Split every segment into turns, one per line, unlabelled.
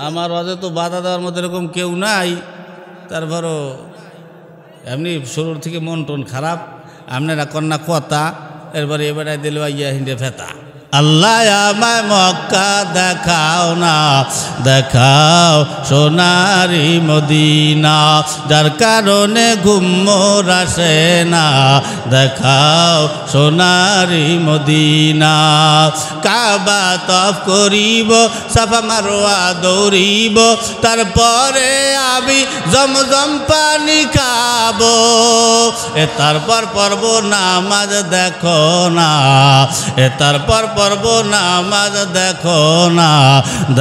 আমার ওয়াজে তো বাধা দেওয়ার মতো এরকম কেউ নাই, তারপরও এমনি শুরুর থেকে মন টন খারাপ, আপনারা কন্যা কথা, এরপরে এবারে দিল ইয়া হিন্দে ফেতা। আল্লাহ আমায় মক্কা দেখাও না, দেখাও সোনারি মদিনা, যার কারণে ঘুমোর আসে না, দেখাও সোনারি মদিনা। কাবা তফ করিব, সাফা মারওয়া দৌড়িব, তারপরে আমি জমজম পানি খাবো, তারপর পর্ব নামাজ দেখো না, তারপর পর্ব নামাজ দেখো না,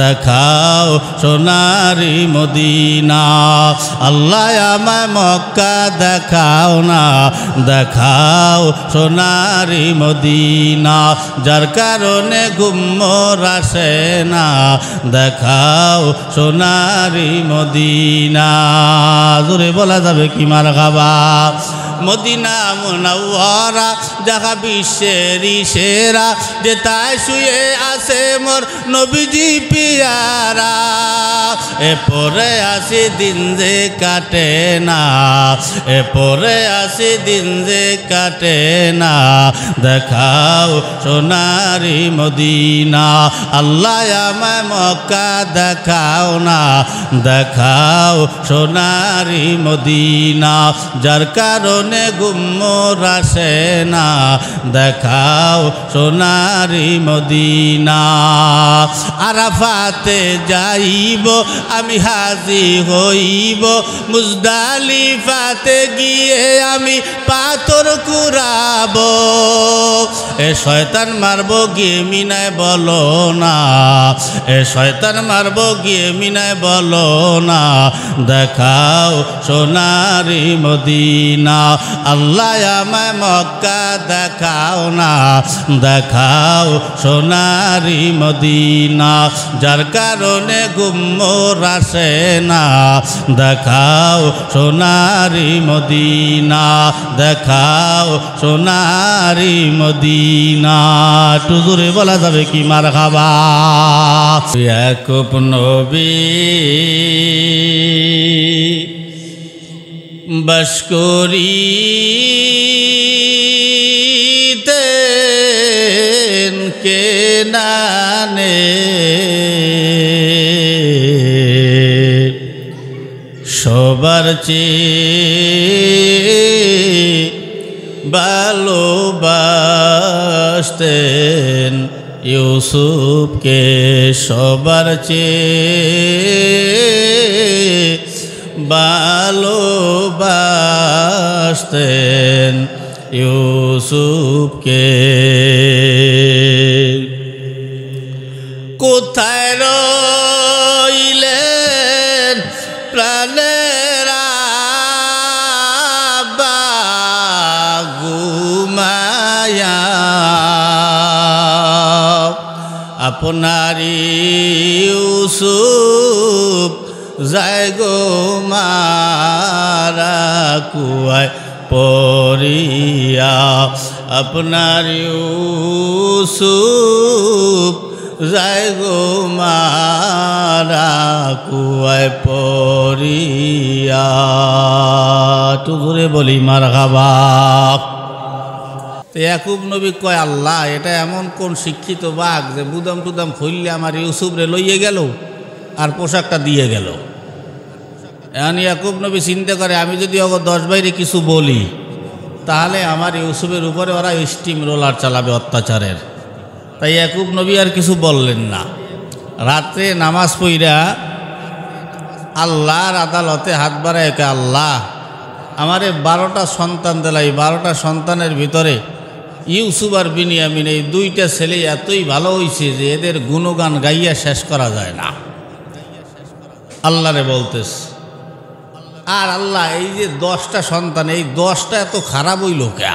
দেখাও সোনারি মদিনা। আল্লাহ আমায় মক্কা দেখাও না, দেখাও সোনারি মদিনা, যার কারণে ঘুমোর আসে না, দেখাও সোনারি মদিনা। জোরে বলা যাবে কি মারহাবা। মদিনা মুনাওয়ারা যাহা বিশ্বেরই সেরা, যে তাই শুয়ে আছে মোর নবীজি পিয়ারা, এ পরে আসি দিন যে কাটে না, এ পরে আসি দিন যে কাটে না, দেখাও সোনারি মদিনা। আল্লাহ আমায় মক্কা দেখাও না, দেখাও সোনারি মদিনা, যার কারণে ঘুমোর আসে না, দেখাও সোনারি মদিনা। আরাফাতে যাইব আমি হাজি হইব, মুজদালিফাতে গিয়ে আমি পাথর কুড়াব, এ শয়তান মারব গিয়ে মিনায় বলো না, এ শয়তান মারব গিয়ে মিনায় বলো না, দেখাও সোনারি মদিনা। আল্লাহ আমায় মক্কা দেখাও না, দেখাও সোনারি মদিনা, যার কারণে ঘুমোর আসে না, দেখাও সোনারি মদিনা, দেখাও সোনারি মদিনা। একটু জোরে বলা যাবে কি মারহাবা। ইয়াকুব নবী বাস করিতেন কেনানে, সবার চেয়ে ভালোবাসতেন ইউসুফকে, সবার চেয়ে ভালোবাসতেন ইউসুফকে। কোথায় রইলেন প্রাণের আব্বা ঘুমায়া, আপনারি ইউসুফ যায় গো মারা কুয়ায় পড়িয়া, আপনার ইউসুফ যায় গো মারা কুয়ায় পড়িয়া। একটু জোরে বলি মারহাবা। তো ইয়াকুব নবী কয়, আল্লাহ এটা এমন কোন শিক্ষিত বাঘ যে বুদাম টুদাম খুললে আমার ইউসুফ রে লইয়ে গেল আর পোশাকটা দিয়ে গেল। এখন ইয়াকুব নবী চিন্তা করে, আমি যদি ওগো 10 বাইরে কিছু বলি তাহলে আমার ইউসুফের উপরে ওরা স্টিম রোলার চালাবে অত্যাচারের। তাই ইয়াকুব নবী আর কিছু বললেন না। রাত্রে নামাজ পড়া আল্লাহর আদালতে হাত বাড়ায়, আল্লাহ আমারে 12টা সন্তান দিলাই, 12টা সন্তানের ভিতরে ইউসুফ আর বিনিয়ামিন এই 2টা ছেলে এতই ভালো হয়েছে যে এদের গুণগান গাইয়া শেষ করা যায় না। আল্লাহরে বলতেস, আর আল্লাহ এই যে 10টা সন্তান, এই 10টা এত খারাপ হইল কে?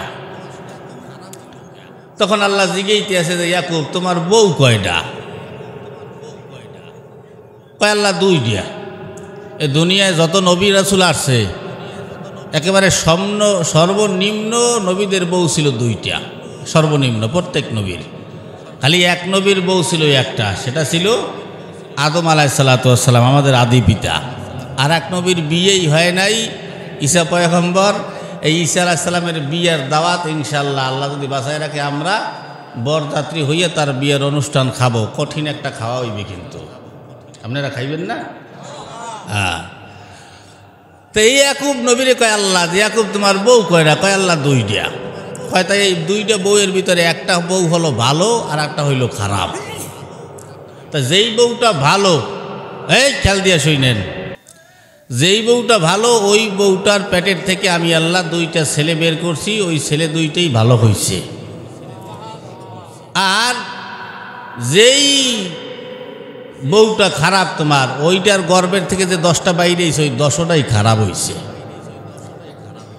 তখন আল্লাহ জিজ্ঞেইতে আছে যে ইয়াকুব তোমার বউ কয়টা? কয় আল্লাহ 2টা। এই দুনিয়ায় যত নবী রাসূল আসছে একেবারে সর্বনিম্ন নবীদের বউ ছিল 2টা, সর্বনিম্ন প্রত্যেক নবীর। খালি এক নবীর বউ ছিল একটা, সেটা ছিল আদম আলাইহিসসালাম আমাদের আদি পিতা। আর এক নবীর বিয়েই হয় নাই, ঈসা পয়গম্বর। এই ঈসা আলাইহিসসালামের বিয়ের দাওয়াত ইনশাআল্লাহ আল্লাহ যদি বাঁচায় রাখে আমরা বরযাত্রী হইয়া তার বিয়ের অনুষ্ঠান খাবো। কঠিন একটা খাওয়া হইবে, কিন্তু আপনারা খাইবেন না? হ্যাঁ। তো এই ইয়াকুব নবীরে কয় আল্লাহ, যে ইয়াকুব তোমার বউ কয়টা? কয় আল্লাহ দুইটা। কয় তাই এই দুইটা বউয়ের ভিতরে একটা বউ হলো ভালো আর একটা হইল খারাপ। তা যেই বউটা ভালো, এই খেয়াল দিয়ে শুনেন, যেই বউটা ভালো ওই বউটার পেটের থেকে আমি আল্লাহ দুইটা ছেলে বের করছি, ওই ছেলে দুইটাই ভালো হয়েছে। আর যেই বউটা খারাপ তোমার, ওইটার গর্ভের থেকে যে 10টা বাইরে হয়েছে ওই 10টাই খারাপ হয়েছে।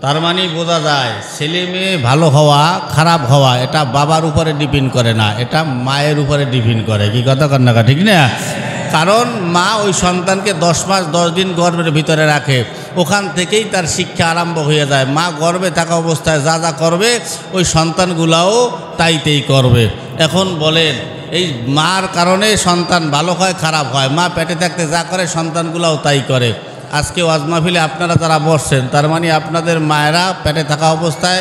তার মানে বোঝা যায় ছেলে মেয়ে ভালো হওয়া খারাপ হওয়া এটা বাবার উপরে ডিপেন্ড করে না, এটা মায়ের উপরে ডিপেন্ড করে। কি কথা কন্যা ঠিক না? কারণ মা ওই সন্তানকে 10 মাস 10 দিন গর্ভের ভিতরে রাখে, ওখান থেকেই তার শিক্ষা আরম্ভ হয়ে যায়। মা গর্ভে থাকা অবস্থায় যা যা করবে ওই সন্তানগুলাও তাইতেই করবে। এখন বলেন এই মার কারণে সন্তান ভালো হয় খারাপ হয়, মা পেটে থাকতে যা করে সন্তানগুলাও তাই করে। আজকে ওয়াজ মাহফিলে আপনারা যারা বসছেন তার মানে আপনাদের মায়েরা পেটে থাকা অবস্থায়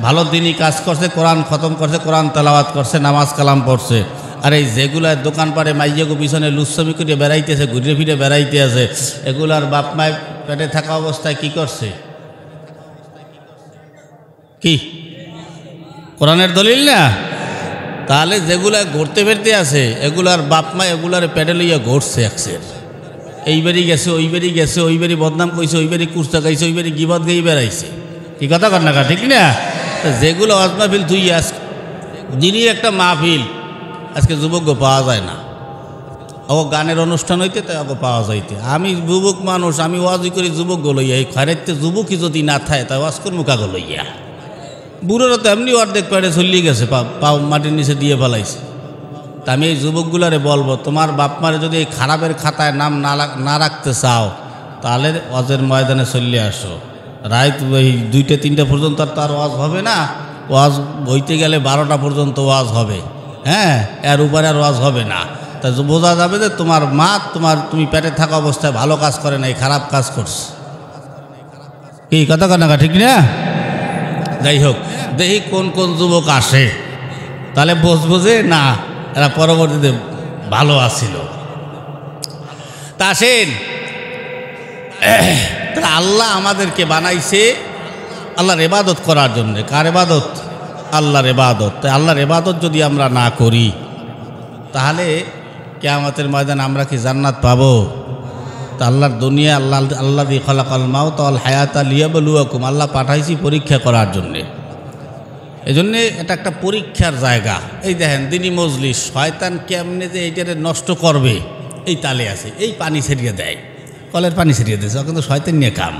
ভালো দিনই কাজ করছে, কোরআন খতম করছে, কোরআন তেলাওয়াত করছে, নামাজ কালাম পড়ছে। আর এই যেগুলার দোকানপাটে মাইয়াগো পিছনে লুচ্ছামি করে বেড়াইতেছে, ঘুরে ফিরে বেড়াইতে আছে, এগুলার বাপ মায় পেটে থাকা অবস্থায় কি করছে? কি কোরআনের দলিল না? তাহলে যেগুলা ঘুরতে ফিরতে আছে এগুলার বাপ মা এগুলার পেটে লইয়া ঘুরছে একসের। এইবারই গেছে, ওইবারই গেছে, ওইবারই বদনাম কইছে, ওইবারই কুস্তা গাইছে, ওইবারই গিবত গাই বেড়াইছে। কি কথা কর না ঠিক না? যেগুলো ওয়াজ মাহফিল তুই দিনই একটা মাহফিল, আজকে যুবক পাওয়া যায় না। ও গানের অনুষ্ঠান হইতে তাই ওকে পাওয়া যাইতে। আমি যুবক মানুষ, আমি ওয়াজই করি যুবক লইয়া। এই খয়রাইতে যুবকই যদি না থাকে তাই ওয়াজ করবো কাগো লইয়া। বুড়োরা তো এমনি অর্ধেক পেটে চলিয়ে গেছে, পাও মাটির নিচে দিয়ে ফেলাইছে। তা আমি এই যুবকগুলারে বলবো, তোমার বাপ মারে যদি এই খারাপের খাতায় নাম না রাখতে চাও তাহলে ওয়াজের ময়দানে চলে আসো। রাত ওই 2টা-3টা পর্যন্ত আর ওয়াজ হবে না। ওয়াজ হইতে গেলে 12টা পর্যন্ত ওয়াজ হবে। হ্যাঁ, এর উপরে আর ওয়াজ হবে না। তা বোঝা যাবে যে তোমার মা তুমি পেটে থাকা অবস্থায় ভালো কাজ করে নাই, খারাপ কাজ করছে। কি কথা কানা ঠিক না? যাই হোক, দেখি কোন কোন যুবক আসে, তাহলে বুঝবো যে না এরা পরবর্তীতে ভালো আসছিল। তা আসেন, তাহলে আল্লাহ আমাদেরকে বানাইছে আল্লাহর ইবাদত করার জন্য। কার ইবাদত? আল্লাহর ইবাদত। তাই আল্লাহর ইবাদত যদি আমরা না করি তাহলে কিয়ামতের ময়দানে আমরা কি জান্নাত পাবো? তা আল্লাহর দুনিয়া আল্লাহ দি খলাকাল মাউত ওয়াল হায়াতা লিয়াবলুয়াকুম, আল্লাহ পাঠাইছি পরীক্ষা করার জন্যে। এই জন্যে এটা একটা পরীক্ষার জায়গা। এই দেখেন দিনী মজলিস, শয়তান কেমনে যে এইটারে নষ্ট করবে এই তালে আছে। এই পানি ছেড়িয়ে দেয়, কলের পানি ছেড়িয়ে দিয়েছে, কিন্তু শয়তান নিয়ে কাম।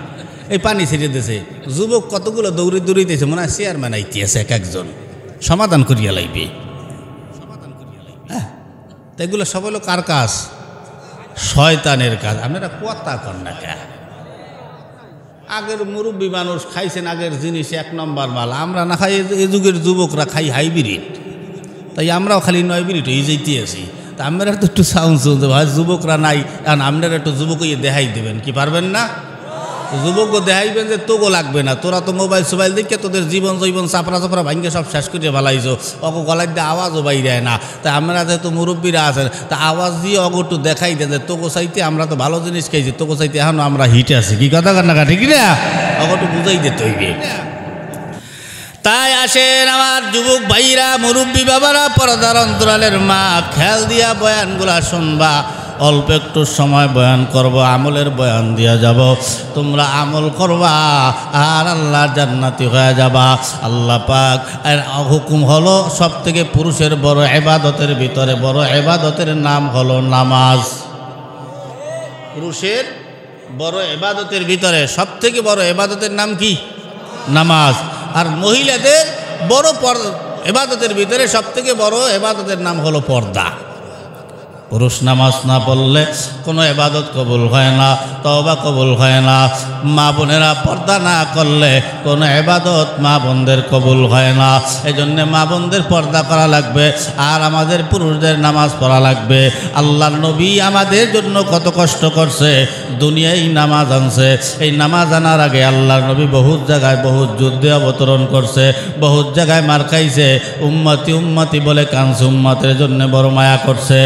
এই পানি ছেড়িয়ে দিয়েছে, যুবক কতগুলো দৌড়িতেছে, মনে হয় চেয়ারম্যান আইতে আছে, এক একজন সমাধান করিয়া লাইবে। হ্যাঁ, তো এগুলো সব হলো কার কাজ? শয়তানের কাজ। আপনারা কথা কন না কে? আগের মুরব্বী মানুষ খাইছেন আগের জিনিস, 1 নম্বর মাল। আমরা না খাই, এ যুগের যুবকরা খাই হাইব্রিড। তাই আমরাও খালি 9 বিরিট হয়ে যাইতে আছি। তা আমরা তো একটু সাউন্ড শুনতে ভাই, যুবকরা নাই, কারণ আপনারা একটু যুবক দেখাই দেবেন। কি পারবেন না? যুবক দেখাইবেন যে তোগো লাগবে না, তোরা তো মোবাইল দেখে তোদের জীবন চাপড়া ভাঙ্গে সব শেষ করে ফেলাইছো। অগো গলায় দিয়ে আওয়াজও বাইরে না। তা আমরা যেহেতু মুরব্বীরা আছেন, তা আওয়াজ দিয়ে অগো একটু দেখাই দেন যে তোগো চাইতে আমরা তো ভালো জিনিস খাইছি, তোগো চাইতে এখন আমরা হিটে আছি। কি কথা কান্না ঠিক না? অগো একটু বুঝাই দিতে হইবে। তাই আসেন আমার যুবক ভাইরা, মুরব্বী বাবারা, পর্দার অন্তরালের মা, খেয়াল দিয়া বয়ানগুলা শুনবা। অল্প একটু সময় বয়ান করব, আমলের বয়ান দিয়া যাব। তোমরা আমল করবা আর আল্লাহ জান্নাতি হয়ে যাবা। আল্লাহ পাক আর হুকুম হলো সবথেকে পুরুষের বড় ইবাদতের ভিতরে বড় ইবাদতের নাম হলো নামাজ। পুরুষের বড় ইবাদতের ভিতরে সবথেকে বড় ইবাদতের নাম কি? নামাজ। আর মহিলাদের বড় ইবাদতের ভিতরে সবথেকে বড় ইবাদতের নাম হলো পর্দা। পুরুষ নামাজ না পড়লে কোনো ইবাদত কবুল হয় না, তওবা কবুল হয় না। মা বোনেরা পর্দা না করলে কোনো ইবাদত মা বোনদের কবুল হয় না। এজন্য মা বোনদের পর্দা করা লাগবে, আর আমাদের পুরুষদের নামাজ পড়া লাগবে। আল্লাহর নবী আমাদের জন্য কত কষ্ট করছে, দুনিয়ায় নামাজ আনছে। এই নামাজ আনার আগে আল্লাহর নবী বহুত জায়গায় বহুত যুদ্ধে অবতরণ করছে, বহুত জায়গায় মার খাইছে, উম্মতি উম্মতি বলে কাঁদছে, উম্মতের জন্য বড় মায়া করছে।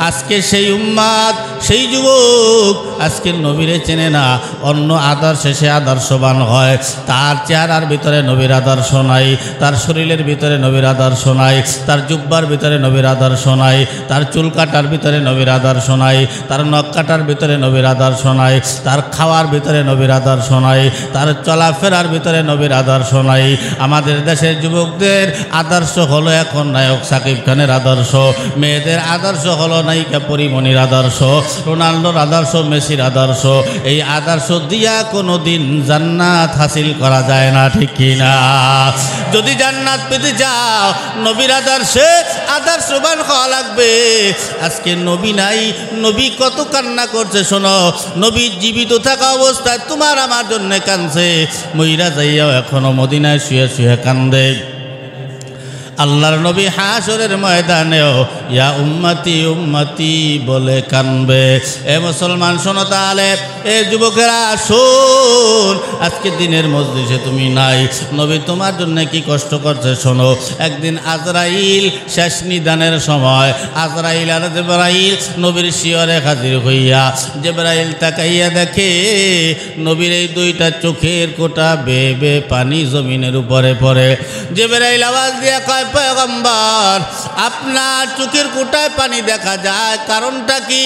আজকে সেই উম্মাদ, সেই যুবক আজকে নবীরে চেনে না, অন্য আদর্শে সে আদর্শবান হয়। তার চেহারার ভিতরে নবীর আদর্শ নাই, তার শরীরের ভিতরে নবীর আদর্শ নাই, তার জুব্বার ভিতরে নবীর আদর্শ নাই, তার চুল কাটার ভিতরে নবীর আদর্শ নাই, তার নখ কাটার ভিতরে নবীর আদর্শ নাই, তার খাওয়ার ভিতরে নবীর আদর্শ নাই, তার চলাফেরার ভিতরে নবীর আদর্শ নাই। আমাদের দেশের যুবকদের আদর্শ হলো এখন নায়ক সাকিব খানের আদর্শ, মেয়েদের আদর্শ হলো নায়িকা পরিমণির আদর্শ, রোনাল্ডোর আদর্শ, মেসির আদর্শ। এই আদর্শ দিয়া কোনো দিন জান্নাত হাসিল করা যায় না, ঠিক কিনা? যদি জান্নাত পেতে যাও নবীর আদর্শে আদর্শবান হওয়া লাগবে। আজকে নবী নাই, নবী কত কান্না করছে শোনো। নবী জীবিত থাকা অবস্থায় তোমার আমার জন্য কাঁদছে, মইরা যাইয়াও এখনো মদিনায় শুয়ে শুয়ে কান্দে। আল্লাহর নবী হাসরের ময়দানেও ইয়া উম্মতি উম্মতি বলে কানবে। এ মুসলমান শোনো তাহলে, এ যুবকেরা শোন, আজকে দিনের মজলিসে তুমি নাই, নবী তোমার জন্য কি কষ্ট করছে শোনো। একদিন আজরাইল শেষ নিদানের সময় আজরাইল আর জিবরাইল নবীর শিয়রে হাজির হইয়া, জিবরাইল তাকাইয়া দেখে নবীর এই দুইটা চোখের কোটা বেয়ে বেয়ে পানি জমিনের উপরে পড়ে। জিবরাইল আওয়াজ দিয়া কয়, পয়গম্বর আপনার চোখের কোটায় পানি দেখা যায়, কারণটা কি?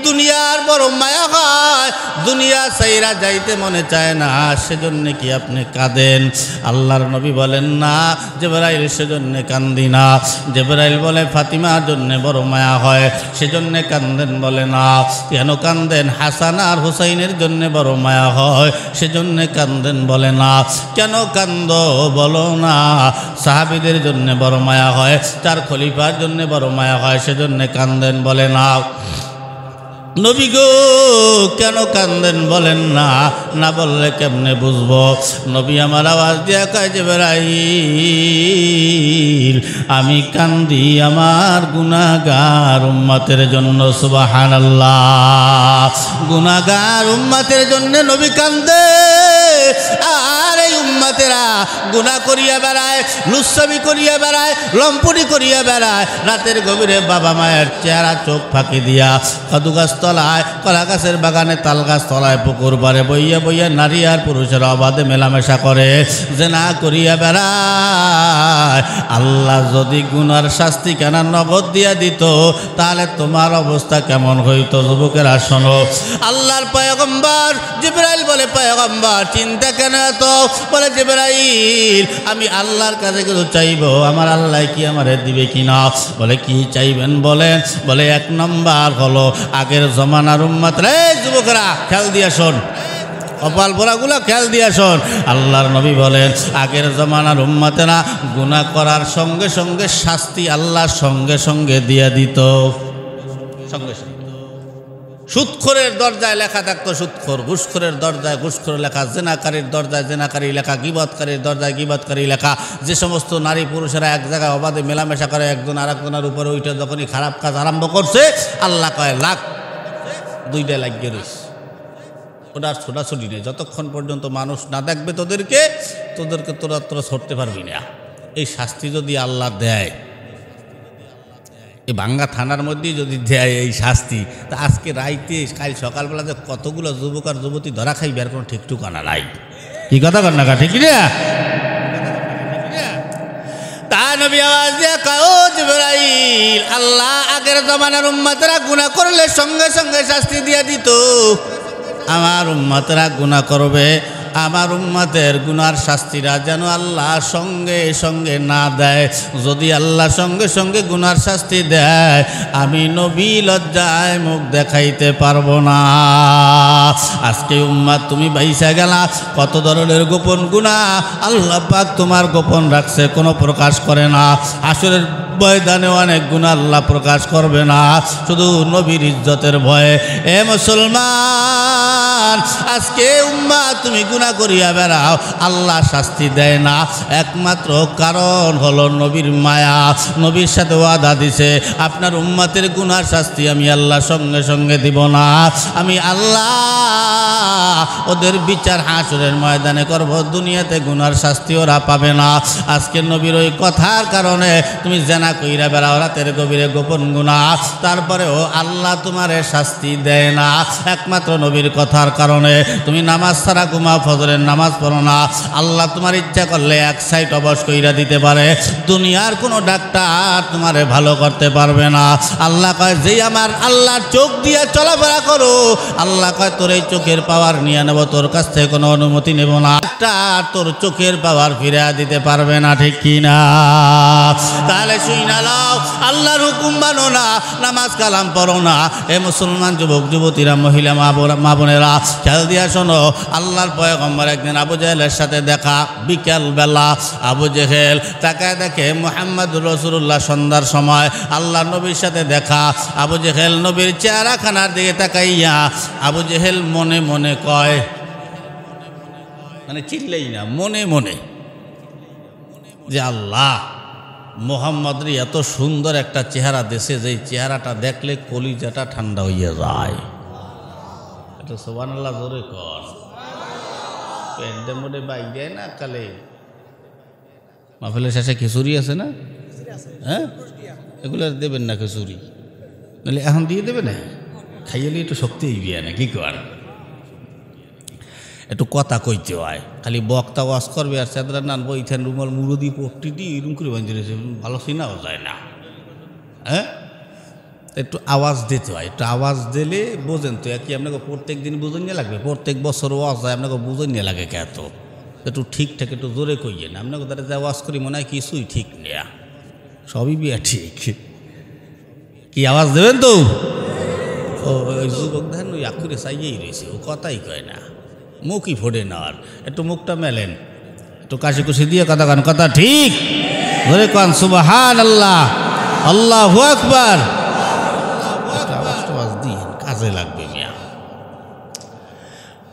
দুনিয়ার বড় মায়া হয়, দুনিয়া সাইরা যাইতে মনে চায় না, সেজন্য কি আপনি কাঁদেন? আল্লাহর নবী বলেন না জিবরাইল সেজন্য কান্দি না। জিবরাইল বলে ফাতিমার জন্য বড় মায়া হয়, সেজন্য কান্দেন? বলে না। কেন কান্দেন? হাসান আর হুসাইনের জন্য বড় মায়া হয়, সেজন্য কান্দেন? বলে না। কেন কান্দ বলো না? সাহাবীদের জন্য বড় মায়া হয়, তার খলিফার জন্য বড় মায়া হয়, সেজন্য কান্দেন? বলে না। নবী গো কেন কান্দেন বলেন না? না বললে কেমনে বুঝবো? নবী আমার আওয়াজ দিয়া কয়, জিবরাইল আমি কান্দি আমার গুনাহগার উম্মতের জন্য। সুবহানাল্লাহ, গুনাহগার উম্মতের জন্য নবী কান্দে। আর এই উম্মতেরা গুনাহ করিয়া বেড়ায়, লুচ্ছামি করিয়া বেড়ায়, লম্পটি করিয়া বেড়ায়, রাতের গভীরে বাবা মায়ের চেহারা চোখ ফাঁকি দিয়া কদু গাছ তলায়, কলা গাছের বাগানে, তাল গাছ তলায়, পুকুর পাড়ে বইয়া বইয়া নারী আর পুরুষের অবাধে মেলামেশা করে, জেনা করিয়া বেড়ায়। আল্লাহ যদি গুনার শাস্তি কেন নগদ দিয়া দিত, তাহলে তোমার অবস্থা কেমন হইতো? যুবকেরা শোনো, আল্লাহর পয়গম্বর জিবরাইল বলে, পয়গম্বর চিন্তা কেন এত? বলে, জিবরাইল আমি আল্লাহর কাছে কিছু চাইবো, আমার আল্লাহ কি আমারে দিবে কিনা? বলে, কি চাইবেন বলেন? বলে, এক নম্বর হলো আগের জমানার উম্মত। রে যুবকেরা খেয়াল দিয়া শোন, কপাল পোড়াগুলো খেয়াল দিয়া শোন। আল্লাহর নবী বলেন, আগের জমানার উম্মতেরা গুনাহ করার সঙ্গে সঙ্গে শাস্তি আল্লাহ সঙ্গে সঙ্গে দিয়া দিত, সঙ্গে সঙ্গে। সুদখোরের দরজায় লেখা থাকতো সুদখোর, ঘুষখোরের দরজায় ঘুষখোর লেখা, জেনাকারীর দরজায় জেনাকারী লেখা, গীবতকারীর দরজায় গীবতকারী লেখা। যে সমস্ত নারী পুরুষেরা এক জায়গায় অবাধে মেলামেশা করে, একজন আরেকজনের উপরে ওইটা যখনই খারাপ কাজ আরম্ভ করছে, আল্লাহ কয় লাখ দুইটা লাগিয়ে রয়েছে। ওটার ছোটাছুটি নেই, যতক্ষণ পর্যন্ত মানুষ না দেখবে তোদেরকে তোরা ছড়তে পারবি না। এই শাস্তি যদি আল্লাহ দেয়, এই ভাঙ্গা থানার মধ্যেই যদি দেয় এই শাস্তি, তা আজকে রাইতে কাল সকালবেলা যে কতগুলো যুবক আর যুবতী ধরা খাইবে আর কোনো ঠিক ঠিকানা নাই। কি কথা কর না, ঠিক না? তা নবী আওয়াজ দিয়ে কয়, ও জিবরাইল, আল্লাহ আগের জমানার উম্মতেরা গুনাহ করলে সঙ্গে সঙ্গে শাস্তি দিয়ে দিত, আমার উম্মতেরা গুনাহ করবে, আমার উম্মতের গুনার শাস্তিরা যেন আল্লাহ সঙ্গে সঙ্গে না দেয়। যদি আল্লাহ সঙ্গে সঙ্গে গুনার শাস্তি দেয়, আমি নবী লজ্জায় মুখ দেখাইতে পারবো না। আজকে উম্মত তুমি বাইসা গেলা, কত ধরনের গোপন গুনাহ আল্লাহ পাক তোমার গোপন রাখছে, কোনো প্রকাশ করে না। আসরের ময়দানে অনেক গুনাহ আল্লাহ প্রকাশ করবে না, শুধু নবীর ইজ্জতের ভয়ে। এ মুসলমান, আজকে উম্মাহ তুমি গুনাহ করিয়া বেড়াও, আল্লাহ শাস্তি দেয় না, একমাত্র কারণ হলো নবীর মায়া। নবীর সাথে ওয়াদা দিছে, আপনার উম্মতের গুনার শাস্তি আমি আল্লাহ সঙ্গে সঙ্গে দিব না, আমি আল্লাহ ওদের বিচার হাসরের ময়দানে করব, দুনিয়াতে গুনার শাস্তি ওরা পাবে না। আজকে নবীর ওই কথার কারণে তুমি জেনা কইরা বেড়াও, রাতের গভীরে গোপন গুনাহ, তারপরেও আল্লাহ তোমারে শাস্তি দেয় না, একমাত্র নবীর কথার কারণে। তুমি নামাজ ছাড়া ঘুমাও, ফজরের নামাজ পড়ো না, আল্লাহ তোমার ইচ্ছা করলে এক সাইড অবশ কইরা দিতে পারে, দুনিয়ার কোনো ডাক্তার তোমারে ভালো করতে পারবে না। আল্লাহ কয়, যেই আমার আল্লাহর চোখ দিয়ে চলাফেরা করো, আল্লাহ কয় তোর এই চোখের পাওয়ার নিয়ে নেব, তোর কাছ থেকে কোনো অনুমতি নেব না, ডাক্তার তোর চোখের পাওয়ার ফিরে দিতে পারবে না, ঠিক কি না? তাহলে শুইনা লাও, আল্লাহর হুকুম মানো না, নামাজ কালাম পড়ো না। এ মুসলমান যুবক যুবতীরা, মহিলা মা বোনেরা, খেয়াল দিয়া শোনো, আল্লাহর পয়গম্বর একদিন আবু জেহেলের সাথে দেখা, বিকেল বেলা। আবু জেহেল তাকায় দেখে মুহাম্মদুর রাসূলুল্লাহ সন্ধ্যার সময় আল্লাহ নবীর সাথে দেখা। আবু জেহেল নবীর চেহারাখানার দিকে তাকাইয়া আবু জেহেল মনে মনে কয়, মানে চিল্লাই না, মনে মনে, যে আল্লাহ মুহাম্মদের এত সুন্দর একটা চেহারা দেশে, যে চেহারাটা দেখলে কলিজাটা ঠান্ডা হইয়া যায়। এটা সুবহানাল্লাহ জোরে কর। পেটে মোটে বাইক দেয় না কালে মাহফিলের শেষে খিচুড়ি আছে না? হ্যাঁ, এগুলো দেবেন না খিচুড়ি, নাহলে এখন দিয়ে দেবে না, খাইলে একটু শক্তি হইবে না, কি কর, একটু কথা কইতে হয়। খালি বক্তা ওয়াজ করবে আর চাদরা নানবো, ইথান রুমাল মুরদি পট্টি দিয়ে এরকম করে বাঁধিয়ে রয়েছে, ভালো চিনাও যায় না। হ্যাঁ, একটু আওয়াজ দিতে হয়, একটু আওয়াজ দিলে বোঝেন তো। কি আপনাকে প্রত্যেক দিন বুঝেন নিয়ে লাগবে, প্রত্যেক বছর ওয়াজ হয়, আপনাকে বুঝেন নিয়ে লাগে কে? এত একটু ঠিকঠাক একটু জোরে কইয়েন, আপনাকে তারা যা ওয়াজ করি মনে হয় কিছুই ঠিক নেয়া, সবই বিয়া ঠিক। কি আওয়াজ দেবেন তো? ওই যুবক দেখেন ওই আকুরে চাইয়েই রয়েছে, ও কথাই কয় না, মুখই ফোড়ে না। আর একটু মুখটা মেলেন, একটু কাশি কুশি দিয়ে কথা কান, কথা ঠিক ধরে কান, সুবহানাল্লাহ, আল্লাহু আকবার, আওয়াজ দিয়ে কাজে লাগবে মিয়া।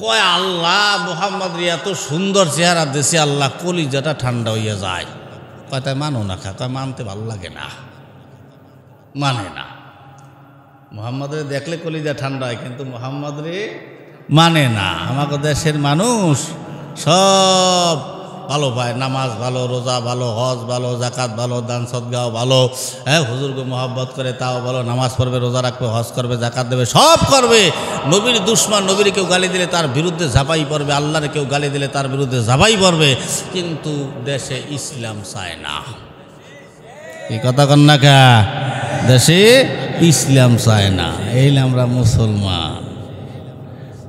কয় আল্লাহ মুহাম্মদ এত সুন্দর চেহারা দেশে, আল্লাহ কলিজাটা ঠান্ডা হইয়া যায়। কয় তাই মানো না খা? কয় মানতে ভালো লাগে না, মানে না। মুহাম্মদের দেখলে কলিজা ঠান্ডা হয়, কিন্তু মুহাম্মদরে মানে না। আমাকে দেশের মানুষ সব ভালো পায়, নামাজ ভালো, রোজা ভালো, হজ ভালো, জাকাত ভালো, দান সদগাও ভালো। হ্যাঁ, হুজুরকে মহব্বত করে তাও ভালো, নামাজ পড়বে, রোজা রাখবে, হজ করবে, জাকাত দেবে, সব করবে। নবীর দুশ্মন, নবীর কেউ গালি দিলে তার বিরুদ্ধে ঝাঁপাই পড়বে, আল্লাহর কেউ গালি দিলে তার বিরুদ্ধে ঝাঁপাই পড়বে, কিন্তু দেশে ইসলাম চায় না। এই কথা কন না কা? দেশে ইসলাম চায় না। এই আমরা মুসলমান,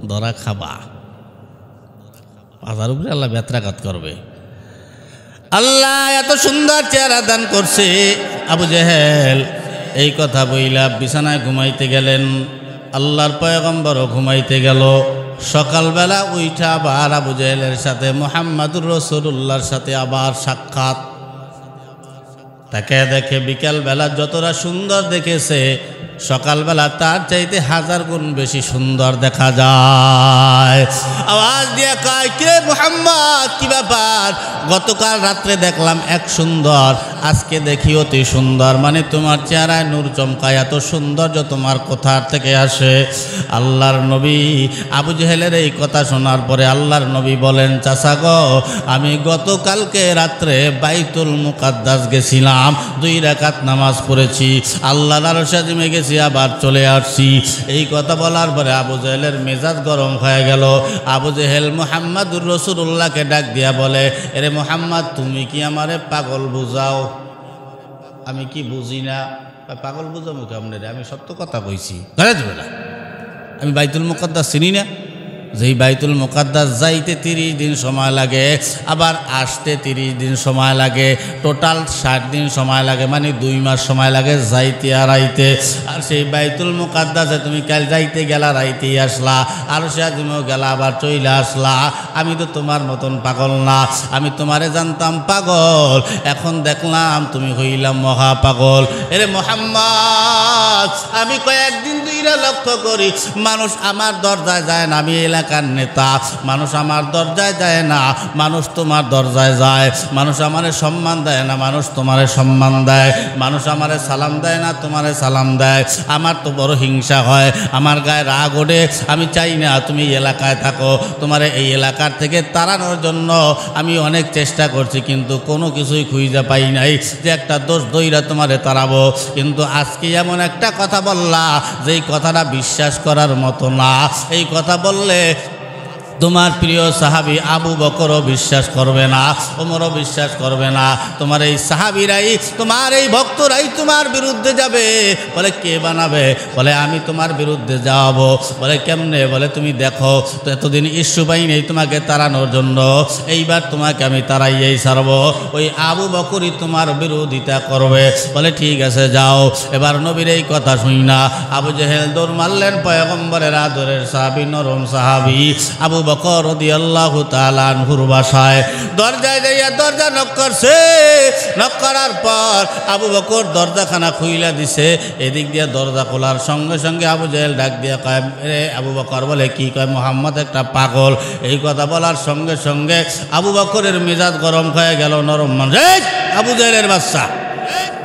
ধরা খাবা, পাজার উপরে আল্লাহ বেত্রাঘাত করবে। আল্লাহ এত সুন্দর চেহারা দান করছে। আবু জেহেল এই কথা বইলা বিছানায় ঘুমাইতে গেলেন, আল্লাহর পয়গম্বরও ঘুমাইতে গেল। সকালবেলা উইঠা আবার আবু জেহেলের সাথে মুহাম্মদুর রাসূলুল্লাহর সাথে আবার সাক্ষাৎ। তাকে দেখে বিকালবেলা যতটা সুন্দর দেখেছে, সকালবেলা তার চাইতে 1000 গুণ বেশি সুন্দর দেখা যায়। আওয়াজ দিয়ে কয়, কে মুহাম্মদ, কি ব্যাপার? গতকাল রাত্রে দেখলাম এক সুন্দর, আজকে দেখি অতি সুন্দর, মানে তোমার চেহারায় নূর চমকায়, এত সৌন্দর্য তোমার কোথার থেকে আসে? আল্লাহর নবী আবু জেহেলের এই কথা শোনার পরে আল্লাহর নবী বলেন, চাচা গো, আমি গতকালকে রাত্রে বাইতুল মুকাদ্দাস গেছিলাম, 2 রাকাত নামাজ পড়েছি, আল্লাহর আরশে আজিমে গেছি, আবার চলে আসছি। এই কথা বলার পরে আবু জেহেলের মেজাজ গরম হয়ে গেল। আবু জেহেল মুহাম্মদুর রাসূলুল্লাহকে ডাক দিয়া বলে, এরে মুহাম্মদ, তুমি কি আমারে পাগল বুঝাও? আমি কি বুঝি না? পাগল বুঝাবো কেমন রে? আমি সত্য কথা কইছি, আমি বাইতুল মুকাদ্দাস চিনি না, যেই বাইতুল মুকাদ্দাস যাইতে 30 দিন সময় লাগে, আবার আসতে 30 দিন সময় লাগে, টোটাল 60 দিন সময় লাগে, মানে 2 মাস সময় লাগে যাইতে আর আইতে। আর সেই বাইতুল মুকাদ্দাসে তুমি কাল যাইতে গেলা, রাইতেই আসলা, আর সে তুমিও গেলা আবার চইলা আসলা। আমি তো তোমার মতন পাগল না, আমি তোমারে জানতাম পাগল, এখন দেখলাম তুমি হইলাম মহা পাগল। এরে মুহাম্মদ, আমি কয়েকদিন দুইরা লক্ষ্য করি, মানুষ আমার দরজায় যায় না, আমি এলাকার নেতা, মানুষ আমার দরজায় যায় না, মানুষ তোমার দরজায় যায়। মানুষ আমারে সম্মান দেয় না, মানুষ তোমারে সম্মান দেয়। মানুষ আমারে সালাম দেয় না, তোমারে সালাম দেয়। আমার তো বড় হিংসা হয়, আমার গায়ে রাগ ওঠে, আমি চাই না তুমি এই এলাকায় থাকো। তোমারে এই এলাকার থেকে তাড়ানোর জন্য আমি অনেক চেষ্টা করছি, কিন্তু কোনো কিছুই খুঁজে পাই নাই যে একটা দোষ দইরা তোমারে তাড়াবো। কিন্তু আজকে এমন একটা কথা বললা যেই কথাটা বিশ্বাস করার মতো না। এই কথা বললে তোমার প্রিয় সাহাবী আবু বকরও বিশ্বাস করবে না, ওমরও বিশ্বাস করবে না। তোমার এই সাহাবীরাই, তোমার এই ভক্তরাই তোমার বিরুদ্ধে যাবে। বলে কে বানাবে? বলে আমি তোমার বিরুদ্ধে যাবো। বলে কেমনে? বলে তুমি দেখো তো, এতদিন ইস্যু পাই নেই তোমাকে তাড়ানোর জন্য, এইবার তোমাকে আমি তাড়াইয়েই ছাড়বো। ওই আবু বকরই তোমার বিরোধিতা করবে। বলে ঠিক আছে যাও। এবার নবীর এই কথা শুই না আবু জেহেল দৌড় মারলেন পয়গম্বরের আদরের সাহাবী, নরম সাহাবী আবু বকর রাদিয়াল্লাহু তাআলা আনহুর বাসায় দরজায় যাইয়া দরজা নক করছে। নক করার পর আবু বকর দরজাখানা খুইলা দিছে। এদিক দিয়ে দরজা খোলার সঙ্গে সঙ্গে আবু জেহেল ডাক দিয়া কয়, রে আবু বকর। বলে কি? কয় মুহাম্মদ একটা পাগল। এই কথা বলার সঙ্গে সঙ্গে আবু বকরের মেজাজ গরম হয়ে গেল। নরম মানুষ, আবু জেহেলের বাচ্চা,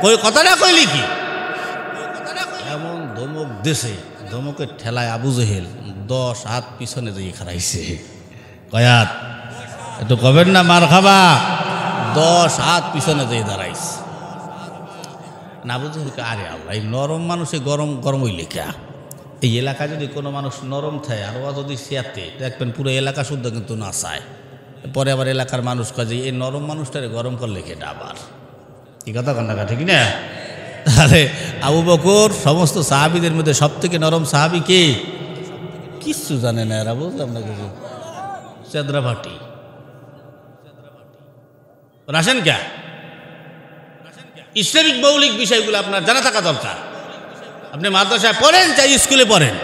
কই কথাটা কইলি কি? এমন ধমক দিছে, ধমকের ঠেলায় আবু জেহেল 10 হাত পিছনে দিয়ে খারাইছে। কয়াত একটু কবেন না মার খাবা? 10 হাত পিছনে দিয়ে দাঁড়াইছে। না আবু জেহেল, আরে আল্লাহ, এই নরম মানুষে গরম গরম ওই লেখা। এই এলাকায় যদি কোনো মানুষ নরম থাকে আর ও যদি সেয়াতে, দেখবেন পুরো এলাকা শুদ্ধ কিন্তু না চায়। পরে আবার এলাকার মানুষ কয় যে এই নরম মানুষটারে গরম করলে কেটা আবার, কি কথা কান্না, ঠিক না? তাহলে আবু বকর সমস্ত সাহাবীদের মধ্যে সব থেকে নরম সাহাবী কে? কিচ্ছু জানে না এরা, বুঝলাম না কিছু। চেদ্রাভাটি রাশেন কে? ইসলামিক মৌলিক বিষয়গুলো আপনার জানা থাকা দরকার। আপনি মাদ্রাসায় পড়েন চাই স্কুলে পড়েন,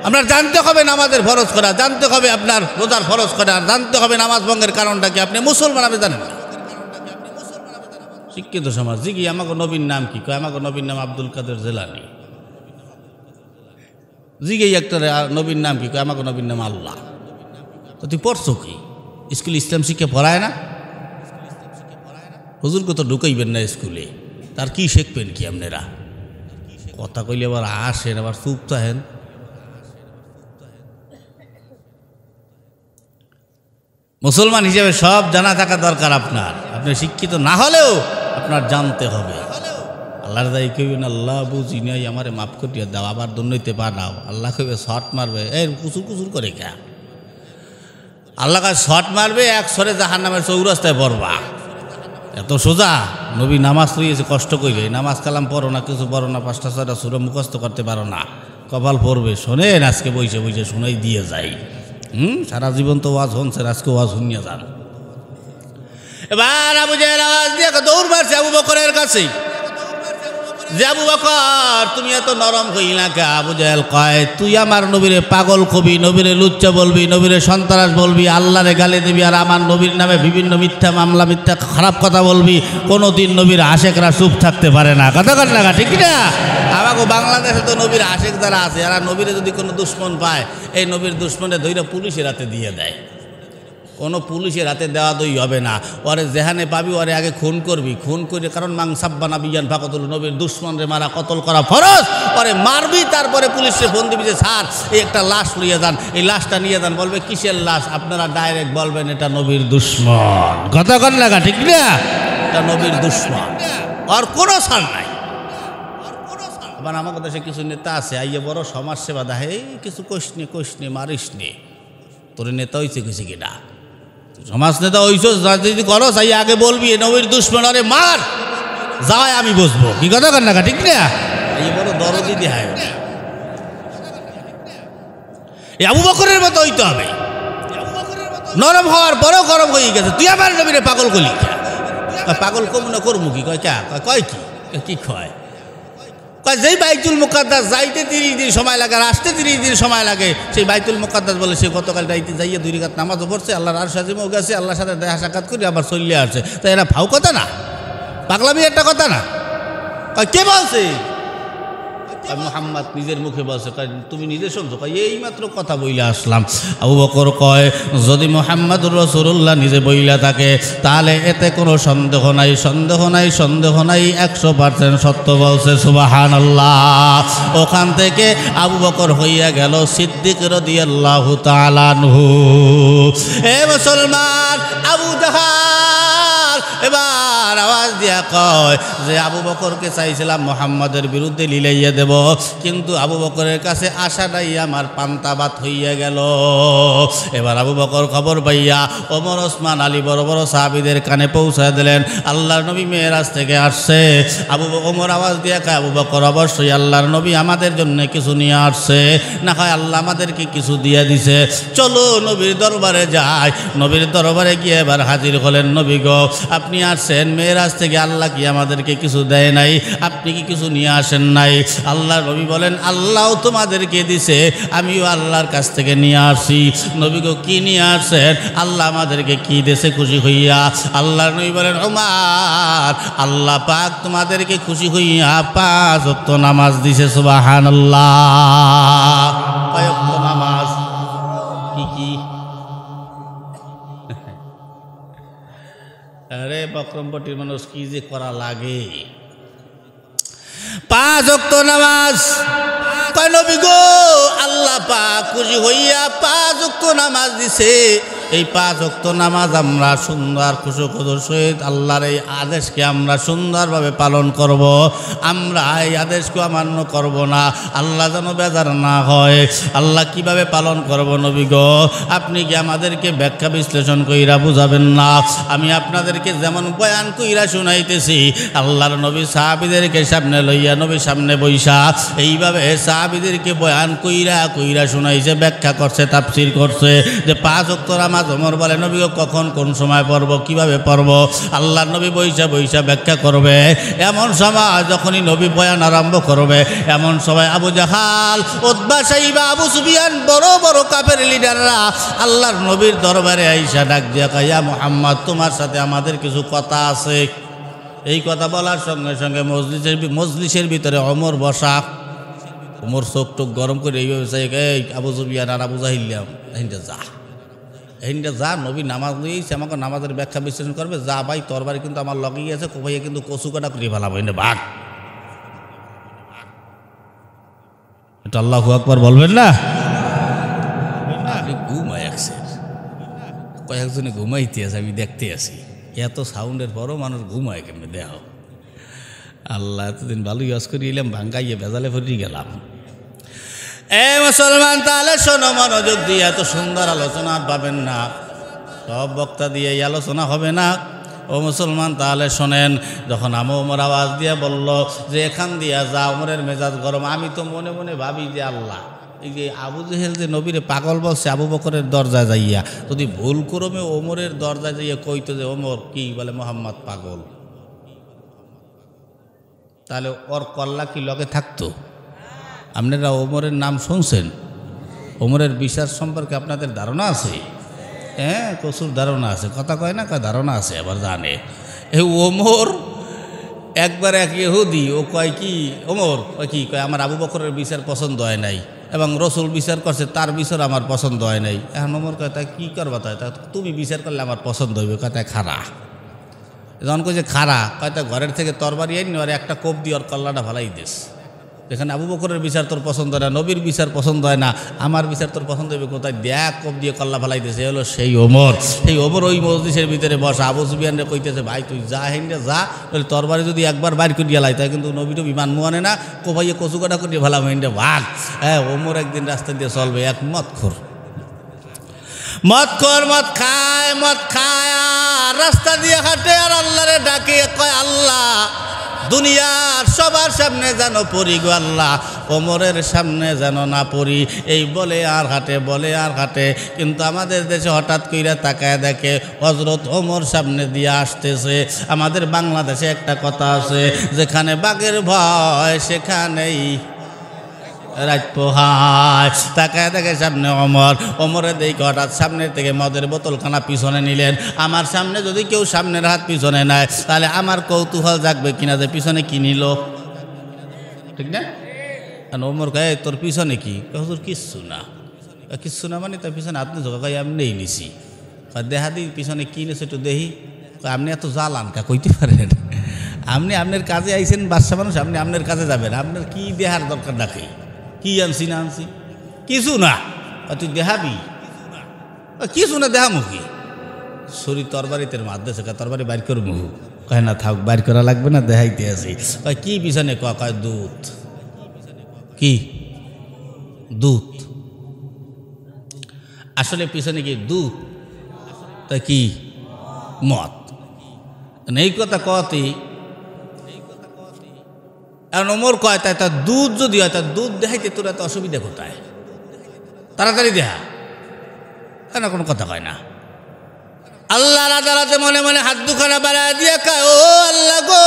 আপনার জানতে হবে নামাজের ফরজ করা, জানতে হবে আপনার রোজার ফরজ করা, জানতে হবে নামাজ ভঙ্গের কারণটা কি। আপনি মুসলমান, আপনি জানেন না। শিক্ষিত সমাজ জিগি আমাকে নবীর নাম কি? কয় আমাকে নবীর নাম আব্দুল কাদের জেলানি। জিগে একটা নবীর নাম কি? কয় আমাকে নবীর নাম আল্লাহ। তো তুই পড়ছো কি? স্কুলে ইসলাম শিক্ষা পড়ায় না? হুজুরকে তো ঢুকাইবেন না স্কুলে, তার কি শিখবেন কি আপনারা? কথা কইলে আবার আসেন, আবার চুপ থাকেন। মুসলমান হিসেবে সব জানা থাকা দরকার আপনার। আপনি শিক্ষিত না হলেও আপনার জানতে হবে। আল্লাহর দায়ী কইবেন আল্লাহ বুঝি নাই, আমারে মাফ করিয়া দাও, আবার দুর্নীতি পাঠাও। আল্লাহ কইবে শট মারবে, এই কুচুর কুচুর করে খা। আল্লাহ কাছে শট মারবে, এক সরে জাহান্নামের চৌরাস্তায় পড়বা। এত সোজা? নবী নামাজ পড়িয়েছে কষ্ট কইবে, নামাজ কালাম পড়ো না, কিছু পড়ো না, 5টা 6টা সূরা মুখস্থ করতে পারো না, কপাল পড়বে। শোনেন আজকে বইসে বইসে শুনাই দিয়ে যাই। সারা জীবন তো ওয়াজ শুনছেন, আজকে ওয়াজ শুনিয়ে যান। এবার আবু জেহেল আওয়াজ দিয়ে দৌড় মারছে আবু বকরের কাছে, যে আবু বকর তুমি এত নরম হইলা কে? আবু জেহেল কয়, তুই আমার নবীরে পাগল কবি, নবীরে লুচ্চা বলবি, নবীরে সন্ত্রাস বলবি, আল্লাহরে গালি দিবি, আর আমার নবীর নামে বিভিন্ন মিথ্যা মামলা, মিথ্যা খারাপ কথা বলবি। কোনোদিন নবীর আশেকরা চুপ থাকতে পারে না। কথা কর না, ঠিক না? আমাকে বাংলাদেশে তো নবীর আশেক যারা আছে, এরা নবীরে যদি কোনো দুশ্মন পায়, এই নবীর দুশ্মনে ধইরা পুলিশের হাতে দিয়ে দেয়। কোনো পুলিশের হাতে দেওয়া দই হবে না। ওরে যেখানে পাবি ওরে আগে খুন করবি, খুন করে, কারণ মাং সাব্বানা বিয়ান ফাকতুল, নবীর দুশ্মনরে মারা কতল করা ফরজ। ওরে মারবি, তারপরে পুলিশে ফোন দিবি যে স্যার এই একটা লাশ নিয়ে যান, এই লাশটা নিয়ে যান। বলবে কিসের লাশ? আপনারা ডাইরেক্ট বলবেন এটা নবীর দুশ্মন। কথা কন লাগা, ঠিক না? এটা নবীর দুশ্মন, আর কোনো ছাড় নাই। আবার আমাদের দেশে কিছু নেতা আছে, আইয়ে বড় সমাজসেবা দেয়, এই কিছু কোষ নে মারিস নে, তোর নেতা হয়েছে কিছু কিনা, সমাজ নেতা হইছ, রাজনীতি করো, চাই আগে বলবি নবীর দুশ্মন, আরে মার যাওয়াই আমি বসবো। কি কথা কর না, ঠিক না? এই বড় দরদি দেয়। এই আবু বকরের মতো হইতে হবে। নরম হওয়ার পরেও গরম হয়ে গেছে, তুই আমার নবীরে পাগল করলি। পাগল কমনে করবো কি? কয় কে? কয় কি কি কয়? কয় যেই বাইতুল মুকাদ্দাস যাইতে 30 দিন সময় লাগে, আর আসতে 30 দিন সময় লাগে, সেই বাইতুল মুকাদ্দাস বলে সে গতকাল যাইতে যাইয়ে 2 রাকাত নামাজও পড়ছে, আল্লাহর আরশ আজিমও গেছে, আল্লাহর সাথে দেখা সাক্ষাৎ করে আবার চলে আসছে। তাই এরা ভাও কথা না, পাগলামি একটা কথা না। কয় কে বলছে? মুহাম্মদ নিজের মুখে বলছে। তুমি নিজে শুনছো? এই মাত্র কথা বইলা আসলাম। আবু বকর কয়, যদি মুহাম্মদুর রাসূলুল্লাহ নিজে বইলা থাকে তাহলে এতে কোনো সন্দেহ নাই, সন্দেহ নাই, সন্দেহ নাই, 100% সত্য বলছে। সুবহানাল্লাহ। ওখান থেকে আবু বকর হইয়া গেল সিদ্দিক রাদিয়াল্লাহু তাআলা আনহু। এ মুসলমান, আবু জাহাল এবার আওয়াজ দিয়া কয় যে আবু বকরকে চাইছিলাম মুহাম্মদের বিরুদ্ধে লিলাইয়া দেব, কিন্তু আবু বকরের কাছে আশাটাই আমার পান্তাবাত হইয়া গেল। এবার আবু বকর খবর পাইয়া ওমর, ওসমান, আলী বড় বড় সাহাবীদের কানে পৌঁছায় দিলেন আল্লাহর নবী মেরাজ থেকে আসছে। ওমর আওয়াজ দিয়া কয়, আবু বকর অবশ্যই আল্লাহর নবী আমাদের জন্য কিছু নিয়ে আসছে, না হয় আল্লাহ আমাদেরকে কিছু দিয়ে দিছে, চলো নবীর দরবারে যাই। নবীর দরবারে গিয়ে এবার হাজির হলেন। নবী গো, আপনি আসছেন মেরাজ থেকে, আল্লাহ কি আমাদেরকে কিছু দেয় নাই? আপনি কি কিছু নিয়ে আসেন নাই? আল্লাহর নবী বলেন, আল্লাহ তোমাদেরকে দিছে, আমিও আল্লাহর কাছ থেকে নিয়ে আসি। নবী গো, কি নিয়ে আসছেন? আল্লাহ আমাদেরকে কি দেশে খুশি হইয়া? আল্লাহর নবী বলেন, ওমর, আল্লাহ পাক তোমাদেরকে খুশি হইয়া 5 ওয়াক্ত নামাজ দিছে। সুবহানাল্লাহ। কয় ওয়াক্ত নামাজ? কি কি? আরে বক্রমপটির মানুষ কি যে করা লাগে। 5 ওয়াক্ত নামাজ। কয় নবী গো, আল্লাহ পাক খুশি হইয়া 5 ওয়াক্ত নামাজ দিছে। এই 5 ওয়াক্ত নামাজ আমরা সুন্দর খুশুখুদুর সহিত আল্লাহর এই আদেশকে আমরা সুন্দরভাবে পালন করব। আমরা এই আদেশকে অমান্য করব না, আল্লাহ যেন বেজার না হয়। আল্লাহ কিভাবে পালন করব নবী গো? আপনি কি আমাদেরকে ব্যাখ্যা বিশ্লেষণ কইরা বুঝাবেন না? আমি আপনাদেরকে যেমন বয়ান কইরা শুনাইতেছি, আল্লাহর নবী সাহাবীদেরকে সামনে লইয়া নবী সামনে বইসা এইভাবে সাহাবীদেরকে বয়ান কইরা কইরা শুনাইছে, ব্যাখ্যা করছে, তাফসীর করছে যে 5 ওয়াক্ত নামাজ। ওমর বলে, নবী কখন কোন সময় পড়ব, কিভাবে পড়ব? আল্লাহর নবী বইসা বইসা ব্যাখ্যা করবে। এমন সময় যখনই নবী বয়ান আরম্ভ করবে, এমন সময় আবু জাহাল, উতবা, সাইবা, আবু সুফিয়ান, বড় বড় কাফের লিডাররা আল্লাহর নবীর দরবারে আইসা ডাক দিয়া কয়, ইয়া মুহাম্মদ, তোমার সাথে আমাদের কিছু কথা আছে। এই কথা বলার সঙ্গে সঙ্গে মজলিসের ভিতরে ওমর বসা। ওমর চোখ টোক গরম করে এইভাবে চাই, এই আবু সুফিয়ান আর আবু জাহিল, যা এইটা যা, নবী নামাজ নিয়েছে, আমাকে নামাজের ব্যাখ্যা বিশ্লেষণ করবে, যা ভাই তরবারি কিন্তু আমার লগেই আছে, কোভাইয়া কিন্তু কচু কাটা করে ফেলাবো, এনে ভাগ। এটা আল্লাহু আকবার বলবেন না? আপনি ঘুমায় আসছেন, কয়েকজনে ঘুমাইতে আছে, আমি দেখতে আছি। এত সাউন্ডের পরও মানুষ ঘুমায় কেমনি দেহ। আল্লাহ, এতদিন ভালো ইউজ করে এলাম, ভাঙ্গাইয়ে ভেজালে ফিরে গেলাম। এ মুসলমান, তাহলে শোনো মনোযোগ দিয়ে, এত সুন্দর আলোচনা পাবেন না, সব বক্তা দিয়ে এই আলোচনা হবে না। ও মুসলমান, তাহলে শোনেন, যখন ওমর আওয়াজ দিয়ে বলল যে এখান দিয়া যা, ওমরের মেজাজ গরম। আমি তো মনে মনে ভাবি যে আল্লাহ, এই যে আবু জেহেল যে নবীরে পাগল বলছে আবু বকরের দরজায় যাইয়া, যদি ভুল ক্রমে ওমরের দরজায় যাইয়া কইতো যে ওমর কি বলে মোহাম্মদ পাগল, তাহলে ওর কল্লা কি লগে থাকতো? আপনারা ওমরের নাম শুনছেন? ওমরের বিচার সম্পর্কে আপনাদের ধারণা আছে? হ্যাঁ, প্রচুর ধারণা আছে। কথা কয় না, কয় ধারণা আছে, আবার জানে। এই ওমর একবার এক ইহুদি, ও কয় কি, ওমর কয় কি, কয় আমার আবু বকরের বিচার পছন্দ হয় নাই, এবং রসুল বিচার করছে তার বিচার আমার পছন্দ হয় নাই। এখন ওমর কয়, তাই কী করবা? তাই তুমি বিচার করলে আমার পছন্দ হইবে। কয় তাই খারা। যখন কই যে খারা, কয় তা ঘরের থেকে তরবারি আইনি আর একটা কোপ দিয়ে ওর কল্লাটা ভালাই দিস। যেখানে আবু বকরের বিচার তোর পছন্দ হয় না, নবীর বিচার পছন্দ হয় না, আমার বিচার তোর পছন্দ হবে কোথায়? দেখ, কোপ দিয়ে কল্লা ফেলাই দিয়েছে। হলো সেই ওমর। সেই ওমর ওই মজলিসের ভিতরে বসা। আবু সুফিয়ানরে কইতেছে, ভাই তুই যা, হেন্ডে যা, তাহলে তরবারি যদি একবার বাইর করিয়া লাই, তাই কিন্তু নবী টবি মানমু আনে না, কোভাইয়ে কচু কাটা করিয়ে ফেলাম, হেন্ডে ভাগ। হ্যাঁ, ওমর একদিন রাস্তা দিয়ে চলবে, এক মদখোর, মদ খায় আর রাস্তা দিয়ে হাঁটে আর আল্লাহরে ডাকে, কয় আল্লাহ দুনিয়ার সবার সামনে যেন পড়ি গো আল্লাহ, ওমরের সামনে যেন না পড়ি। এই বলে আর হাঁটে, বলে আর হাঁটে। কিন্তু আমাদের দেশে হঠাৎ কইরা তাকায় দেখে হযরত ওমর সামনে দিয়ে আসতেছে। আমাদের বাংলাদেশে একটা কথা আছে, যেখানে বাঘের ভয় সেখানেই রাত পোহায়। তাকায় দেখে সামনে ওমরে দেখে হঠাৎ সামনের থেকে মদের বোতলখানা পিছনে নিলেন। আমার সামনে যদি কেউ সামনের হাত পিছনে নেয় তাহলে আমার কৌতূহল জাগবে কিনা যে পিছনে কি নিল, ঠিক না? কারণ ওমর কয় তোর পিছনে কি? হুজুর কিচ্ছু না। কিচ্ছু না মানে তার পিছনে হাত নিছো? কয় এমনিই নিছি। দেহা দিই পিছনে কি নিছে একটু দেখি। আপনি এত জ্বালান কা কইতে পারেন? আপনি আপনার কাজে আইছেন, বাদশা মানুষ, আপনি আপনার কাজে যাবেন। আপনার কি দেহার দরকার ডাকে? কি আনছি না আনছি? কিছু না। তুই দেহাবি? কিছু না, দেহামুখী শরীর তরবারিতে মারতেছে। তরবারি বাইর করবো? কয় না থাক, বাইর করা লাগবে না, দেখাইতে আছি। কয় কি পিছনে? কয় দুধ। কি দুধ? আসলে পিছনে কি দুধ? তা কি মদ? এই কথা কতেই কারণ ওমর কয় তাই তার দুধ যদি হয় তার দুধ দেখাইতে তোর এত অসুবিধা কোথায়? তাড়াতাড়ি দেহা। কেন কোনো কথা কয় না? আল্লাহর আদালতে মনে মনে হাত দুখানা বাড়ায় দিয়ে কয়, ও আল্লাহ গো,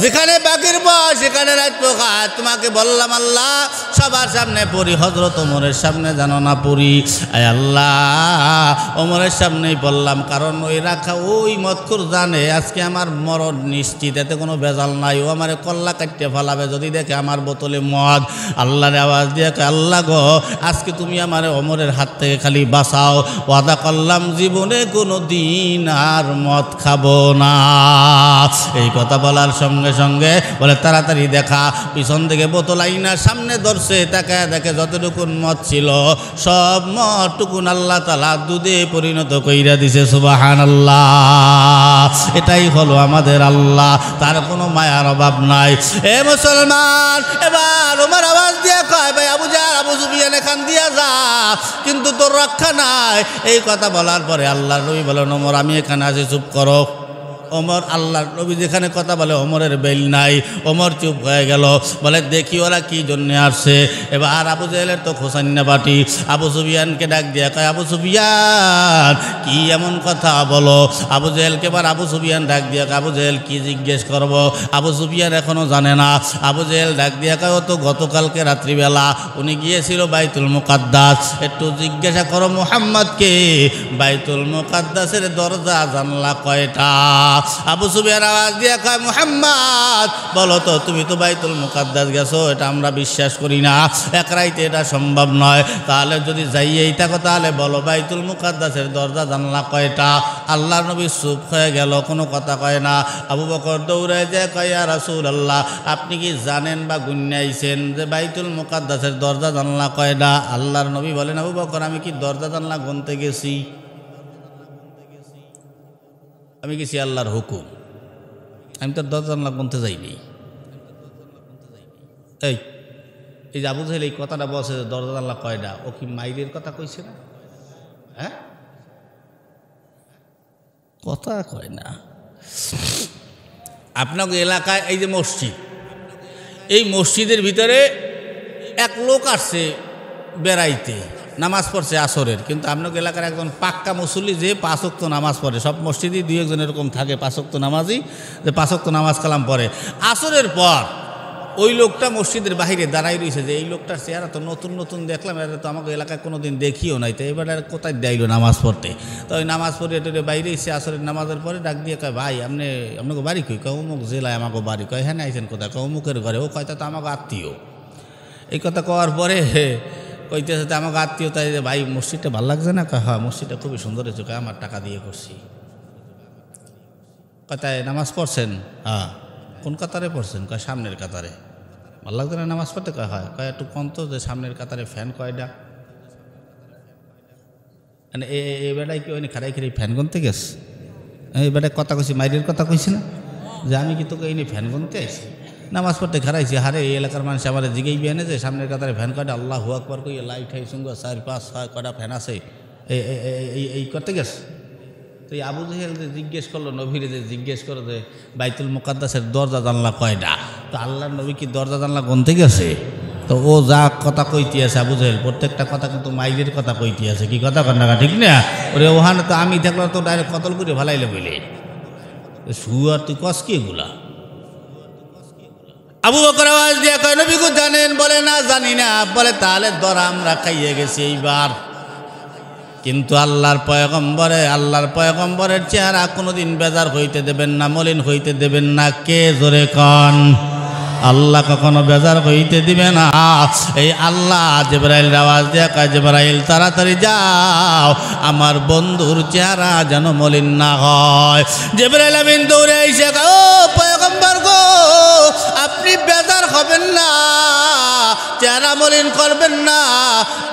যেখানে বাঘের বয় সেখানে রাত পোহায়। তোমাকে বললাম আল্লাহ সবার সামনে পড়ি, হযরত ওমরের সামনে যেন না পড়ি। আয় আল্লাহ, ওমরের সামনেই বললাম, কারণ ওই রাখা ওই মদখোর জানে আজকে আমার মরণ নিশ্চিত, এতে কোনো ভেজাল নাই। ও আমার কল্লা কাটতে ফেলাবে যদি দেখে আমার বোতলে মদ। আল্লাহর আওয়াজ দিয়ে আল্লাহ গো, আজকে তুমি আমার ওমরের হাত থেকে খালি বাঁচাও। ওয়াদা করলাম জীবনে কোনো দিন আর মদ খাবো না। এই কথা বলার সঙ্গে সঙ্গে বলে তাড়াতাড়ি দেখা। পিছন থেকে বোতল আইনা সামনে ধরছে। তাকায় দেখে যতটুকুন মদ ছিল সব মদটুকুন আল্লাহ তাআলা দুধে পরিণত কইরা দিছে। সুবহানাল্লাহ। এটাই হলো আমাদের আল্লাহ, তার কোনো মায়ার অভাব নাই। এ মুসলমান, এবার ওমর আওয়াজ দিয়ে কয়, ভাই আবু জাহল, আবু সুফিয়ান এখান দিয়া যা, কিন্তু তোর রক্ষা নাই। এই কথা বলার পরে আল্লাহর নবী বলেন, ওমর আমি এখানে আছি, চুপ করো। ওমর, আল্লাহর নবী যেখানে কথা বলে ওমরের বেল নাই। ওমর চুপ হয়ে গেল। বলে দেখি ওরা কি জন্য আসছে। এবার আবু জাহেলের তো খোসান্না বাটি। আবু সুফিয়ানকে ডাক দিয়া কয়, আবু সুফিয়ান কি এমন কথা বলো? আবু জাহেলকে এবার আবু সুফিয়ান ডাক দিয়া কয়, আবু জাহেল কি জিজ্ঞেস করব? আবু সুফিয়ান এখনো জানে না। আবু জাহেল ডাক দিয়া কয়, ও তো গতকালকে রাত্রিবেলা উনি গিয়েছিল বাইতুল মুকাদ্দাস, একটু জিজ্ঞাসা করো মুহাম্মদকে বাইতুল মুকাদ্দাসের দরজা জানলা কয়টা? আবু সুফিয়ান আওয়াজ দিয়ে কয়, মুহাম্মদ বলো তো, তুমি তো বাইতুল মুকাদ্দাস গেছো, এটা আমরা বিশ্বাস করি না, এক রাইতে এটা সম্ভব নয়। তাহলে যদি যাইয়েই থাকো তাহলে বলো বাইতুল মুকাদ্দাসের দরজা জানলা কয়টা? আল্লাহর নবী চুপ হয়ে গেল, কোনো কথা কয় না। আবু বকর দৌড়ে যায়, কয় ইয়া রাসূলুল্লাহ, আপনি কি জানেন বা গুনাইছেন যে বাইতুল মুকাদ্দাসের দরজা জানলা কয়টা? আল্লাহর নবী বলেন, আবু বকর আমি কি দরজা জানলা গুনতে গেছি? আমি গেছি আল্লাহর হুকুম, আমি তো দরজা জানলা গুনতে যাইনি। এই এই যে আবু জাহেল এই কথাটা বলছে যে দরজা জানলা কয়টা, ও কি মাইরের কথা কইছে না? হ্যাঁ, কথা কয় না। আপনার এলাকায় এই যে মসজিদ, এই মসজিদের ভিতরে এক লোক আসছে বেড়াইতে, নামাজ পড়ছে আসরের, কিন্তু আপনার এলাকার একজন পাক্কা মুসল্লি যে 5 ওয়াক্ত নামাজ পড়ে। সব মসজিদই 2-1 এরকম থাকে 5 ওয়াক্ত নামাজই, যে 5 ওয়াক্ত নামাজ কালাম পড়ে। আসরের পর ওই লোকটা মসজিদের বাহিরে দাঁড়াই রয়েছে, যে এই লোকটার চেহারা তো নতুন নতুন দেখলাম, এটা তো আমাকে এলাকায় কোনো দিন দেখিও নাই, তো এবার আর কোথায় দেইল নামাজ পড়তে। তো ওই নামাজ পড়ে এটা বাইরে এসে আসরের নামাজের পরে ডাক দিয়ে কয়, ভাই আপনাকে বাড়ি কই? কয় অমুক জেলায় আমাকে বাড়ি। কয় হ্যাঁ আইছেন কোথায়? কয় অমুকের ঘরে। ও কয় তা তো আমাকে আত্মীয়। এই কথা কওয়ার পরে কইতেছে আমাকে আত্মীয়, তাই যে ভাই মসজিদটা ভালো লাগছে না? কয় হ্যাঁ মসজিদটা খুবই সুন্দর হয়েছে। কয় আমার টাকা দিয়ে করছি। কয় তাই নামাজ পড়ছেন? হ্যাঁ। কোন কাতারে পড়ছেন? কয় সামনের কাতারে। ভালো লাগছে না নামাজ পড়তে? কয় হয়। কয় একটু কন্ত যে সামনের কাতারে ফ্যান কয়টা? মানে এই বেটায় কি ওই খাড়াই খাড়াই ফ্যান গুনতে গেছে? এই বেটায় কথা কইছি, মাইরের কথা কইছি না যে আমি কি তোকে এই ফ্যান গুনতে আইছি? নামাজ পড়তে খারাইছি। হারে এই এলাকার মানুষ আমার জিগেই বিয়ানে যে সামনের কাতারে ফ্যান কয়টা? আল্লাহু আকবার কই লাইট হাই সুঙ্গ 4-5-6 কয়টা ফ্যান আছে এই করতে গেছে। তো এই আবু জাহেল যে জিজ্ঞেস করলো, নবীরে যে জিজ্ঞেস করো যে বাইতুল মুকাদ্দাসের দরজা জানলা কয়টা? তো আল্লাহর নবী কি দরজা জানলা গনতে গেছে? তো ও যা কথা কইতে আছে আবু জাহেল প্রত্যেকটা কথা কিন্তু মাইলের কথা কইতে আছে, কি কথা কন না ঠিক না? ওরে ওখানে তো আমি থাকলে তো ডাইরেক্ট কতল করে ভালাইলে বলে শুয়ার তুই কস কি এগুলা? আবু বকর আওয়াজ দিয়ে কয় নবী গো জানেন? বলে না জানি না। বলে তাহলে ধরা আমরা খাইয়ে গেছি এইবার। কিন্তু আল্লাহর পয়গম্বরের চেহারা কোনোদিন বেজার হইতে দেবেন না, মলিন হইতে দেবেন না। কে জোরে কন? আল্লাহ কখনো বেজার হইতে দিবে না। এই আল্লাহ জিবরাইল আওয়াজ দিয়ে কয় জিবরাইল তাড়াতাড়ি যাও, আমার বন্ধুর চেহারা যেন মলিন না হয়। জিবরাইল আমিন দৌড়ে এসে কয় ও পয়গম্বর গো, আপনি বেজার হবেন না, চেহারা মলিন করবেন না।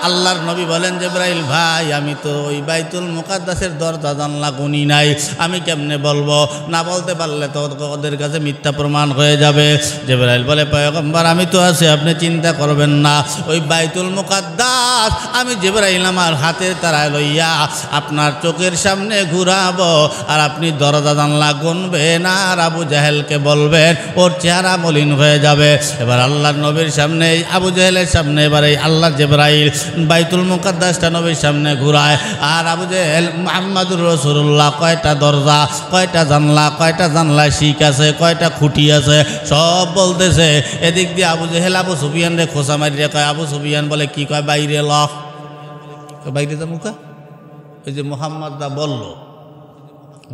আল্লাহর নবী বলেন জিবরাইল ভাই আমি তো ওই বাইতুল মুকাদ্দাসের দরজা জানলা গুনি নাই, আমি কেমনে বলবো? না বলতে পারলে তো ওদের কাছে মিথ্যা প্রমাণ হয়ে যাবে। জিবরাইল বলে পয়গম্বর আমি তো আছি, আপনি চিন্তা করবেন না। ওই বাইতুল মুকাদ্দাস আমি জিবরাইল আমার হাতের তারায় লইয়া আপনার চোখের সামনে ঘুরাবো, আর আপনি দরজা জানলা গুনবেন আর আবু জাহেলকে বলবেন ওর চেহারা মলিন হয়ে যাবে। এবার আল্লাহর নবীর সামনে আবু জাহেলের সামনে এবার এই আল্লাহ জিবরাইল বাইতুল মুকাদ্দাসটা নবীর সামনে ঘুরায়, আর আবু জাহেল মুহাম্মাদুর রাসূলুল্লাহ কয়টা দরজা, কয়টা জানলায় শিক আছে, কয়টা খুঁটি আছে সব বলতেছে। এদিক দিয়ে আবু জাহেল আবু সুফিয়ান রে খোঁচা মারিয়ে কয়, আবু সুফিয়ান বলে কি কয়? বাইরে ল, বাইরে যা মুখা। ওই যে মুহাম্মদ দা বলল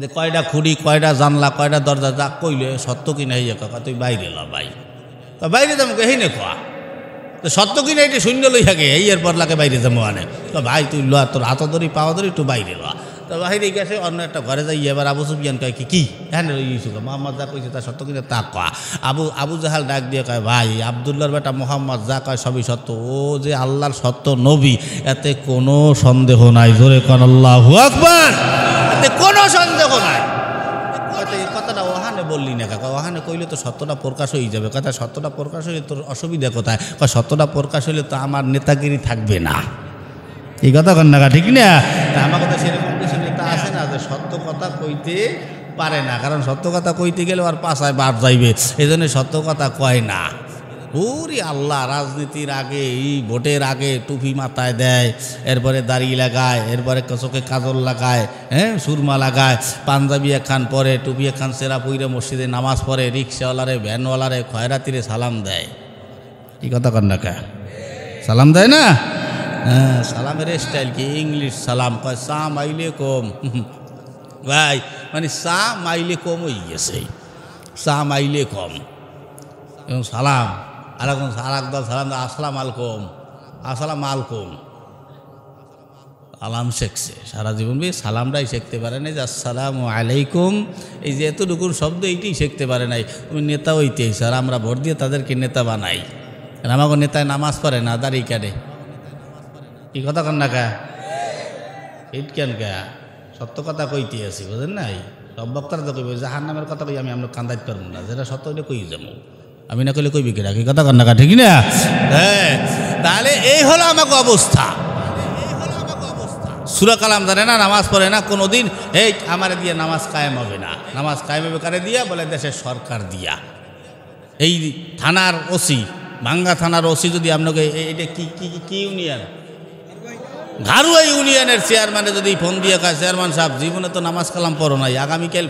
যে কয়টা খুঁড়ি, কয়টা জানলা, কয়টা দরজা, যা কইলে সত্য কিনা হইয়া কাকা তুই বাইরে ল ভাই, বাইরে যাবো কে হেই নে খোয়া তো সত্য কিনা এটি শূন্য লই থাকে এই এরপর লাগে বাইরে যাবো আনে। তো ভাই তুই ল, তোর হাত ধরি পাওয়া ধরি একটু বাইরে ল। তো বাইরে গেছে অন্য একটা ঘরে যাই। এবার আবু সুফিয়ান কয় কি হ্যাঁ রইছু মোহাম্মদ যা কইছে তা সত্য কিনা তা কয়া। আবু জাহাল ডাক দিয়ে কয় ভাই আবদুল্লাহর বেটা মোহাম্মদ যা কয় সবই সত্য, ও যে আল্লাহর সত্য নবী এতে কোনো সন্দেহ নাই। জোরে কন আল্লাহু আকবার। এতে কোনো সন্দেহ নাই। কথাটা ওহানে বললি না কাকা, ওহানে কইলে তো সত্যটা প্রকাশ হয়ে যাবে। কথা সত্যটা প্রকাশ হইলে তোর অসুবিধা কোথায়? সত্যটা প্রকাশ হইলে তো আমার নেতাগিরি থাকবে না। এই কথা কন না ঠিক না? আমার কথা সেরকম কিছু নেতা আছে না যে সত্য কথা কইতে পারে না, কারণ সত্য কথা কইতে গেলে আর পাশায় বাদ যাইবে, এই জন্য সত্য কথা কয় না। ওরে আল্লাহ, রাজনীতির আগে এই ভোটের আগে টুপি মাথায় দেয়, এরপরে দাড়ি লাগায়, এরপরে চোখে কাজল লাগায়, হ্যাঁ সুরমা লাগায়, পাঞ্জাবি একখান পরে, টুপি একখান সেরা পইরে মসজিদে নামাজ পড়ে, রিক্সাওয়ালারে ভ্যানওয়ালারে খয়রাতিরে সালাম দেয়। এই কথা কন না কা? সালাম দেয় না? হ্যাঁ, সালামের স্টাইল কি? ইংলিশ সালাম কয় সালাম আলাইকুম ভাই, মানে সালাম আলাইকুম হয়ে গেছে, সালাম আলাইকুম এবং সালাম। আর এখন আরেকদল সালাম আসসালাম আলাইকুম, আসসালাম আলাইকুম। সালাম শিখছে সারা জীবন, সালামটাই শিখতে পারে নাই যে আসসালামু আলাইকুম, এই যে এতটুকু শব্দ এইটাই শিখতে পারে নাই। তুমি নেতা হইতেই স্যার, আমরা ভোট দিয়ে তাদেরকে নেতা বানাই, আমাকে নেতায় নামাজ পড়ে না, দাঁড়িয়ে কাটে। কি কথা কন না কা? ইট কেন কা? সত্য কথা কইতে আছি, বুঝেন নাই? সব বক্তারা তো কইবে জাহান নামের কথা কই, আমি আমরা কান্দাইতে পারবো না, যেটা সত্য হইলে কই যাবো, আমি না কইলে কইবি কেটা? কি কথা কন না কা? ঠিক না? হ্যাঁ, তাহলে এই হলো আমাকে অবস্থা। সূরা কালাম জানে না, নামাজ পড়ে না কোনোদিন। এই আমারে দিয়ে নামাজ কায়েম হবে না। নামাজ কায়েম হবে কারে দিয়া? বলে দেশের সরকার দিয়া। এই থানার ওসি, ভাঙ্গা থানার ওসি যদি আপনাকে এইটা কি ইউনিয়ন, ঘারুয়া ইউনিয়নের চেয়ারম্যানে যদি ফোন দিয়ে কয় চেয়ারম্যান সাহেব জীবনে তো নামাজ কালাম পড়ো নাই, আগামীকাল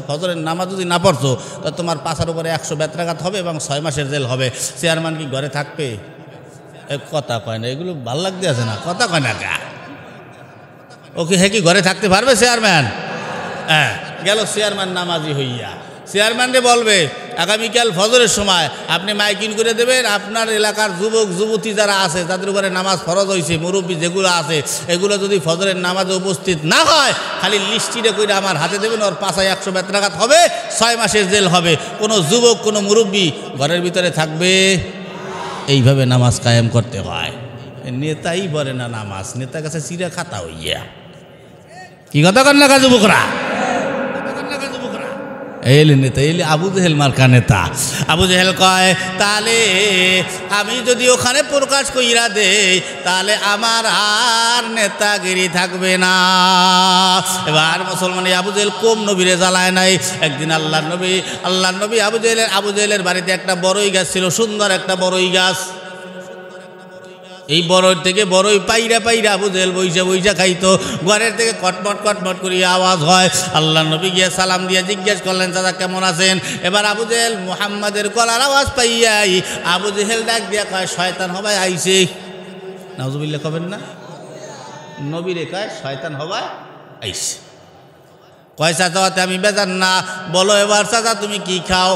ফজরের নামাজ যদি না পড়ছো তো তোমার পাশার উপরে 100 বেত্রাঘাত হবে এবং 6 মাসের জেল হবে, চেয়ারম্যান কি ঘরে থাকবে? কথা কয় না, এগুলো ভাল লাগতে আছে না, কথা কয় না কা? ওকে হে কি ঘরে থাকতে পারবে চেয়ারম্যান? হ্যাঁ, গেল চেয়ারম্যান নামাজি হইয়া, চেয়ারম্যানকে বলবে আগামীকাল ফজরের সময় আপনি মাইকিং করে দেবেন, আপনার এলাকার যুবক যুবতী যারা আছে যাদের উপরে নামাজ ফরজ হয়েছে, মুরব্বী যেগুলো আছে, এগুলো যদি ফজরের নামাজে উপস্থিত না হয় খালি লিস্টিটা করে আমার হাতে দেবেন, ওর পাশায় 100 বেত্রাঘাত হবে, 6 মাসের জেল হবে। কোনো যুবক কোনো মুরব্বী ঘরের ভিতরে থাকবে? এইভাবে নামাজ কায়েম করতে হয়। নেতাই বলে না নামাজ, নেতার কাছে চিরা খাতা হইয়া। কি কথা কন না যুবকরা? এলে নেতা, এলে আবু জেহেল মার্কা নেতা। আবু জেহেল কয় তাহলে আমি যদি ওখানে প্রকাশ কইরা দেই তাহলে আমার আর নেতাগিরি থাকবে না। এবার মুসলমান আবু জেহেল কম নবীরে জ্বালায় নাই। একদিন আল্লাহর নবী আবু জেহেলের বাড়িতে একটা বড়ই গাছ ছিল, সুন্দর একটা বড়ই গাছ। এই বড়ই থেকে বড়ই পাইরা পাইরা আবু জেহেল বইসা খাইতো। ঘরের থেকে কটমট করিয়া আওয়াজ হয়। আল্লাহ নবী গিয়ে সালাম দিয়ে জিজ্ঞেস করলেন চাচা কেমন আছেন। এবার আবু জেহেল মুহাম্মাদের গলার আওয়াজ পাইয়াই আবু জেহেল ডাক দিয়া কয় শয়তান হবাই আইছে। নাউজুবিল্লাহ কবেন না, নবীরে কয় শয়তান হবাই আইছে। কয় চাচাতে আমি বেজান না, বলো এবার চাচা তুমি কি খাও।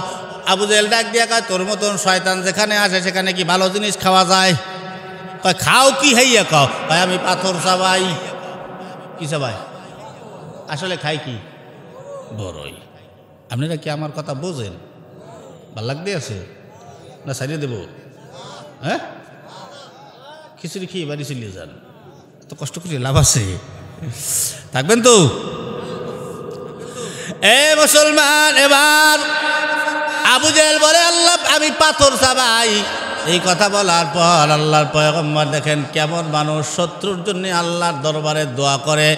আবু জেহেল ডাক দিয়া কয় তোর মতন শয়তান যেখানে আসে সেখানে কি ভালো জিনিস খাওয়া যায়? কয় খাও কি হাইয়া খাও? কয় আমি পাথর চাবাই। কি চাবাই? আসলে খাই কি? বড়ই। আপনারা কি আমার কথা বোঝেন? ভাল লাগতে আছে না সারিয়ে দেব? হ্যাঁ, খিচুড়ি খেয়ে বাড়ি চলিয়ে যান, এত কষ্ট করে লাভ আছে? থাকবেন তো? এ মুসলমান, এবার আবু জেহেল বলে আল্লাহ আমি পাথর চাবাই। এই কথা বলার পর আল্লাহর পয়গম্বর দেখেন কেমন মানুষ শত্রুর জন্য আল্লাহর দরবারে দোয়া করে,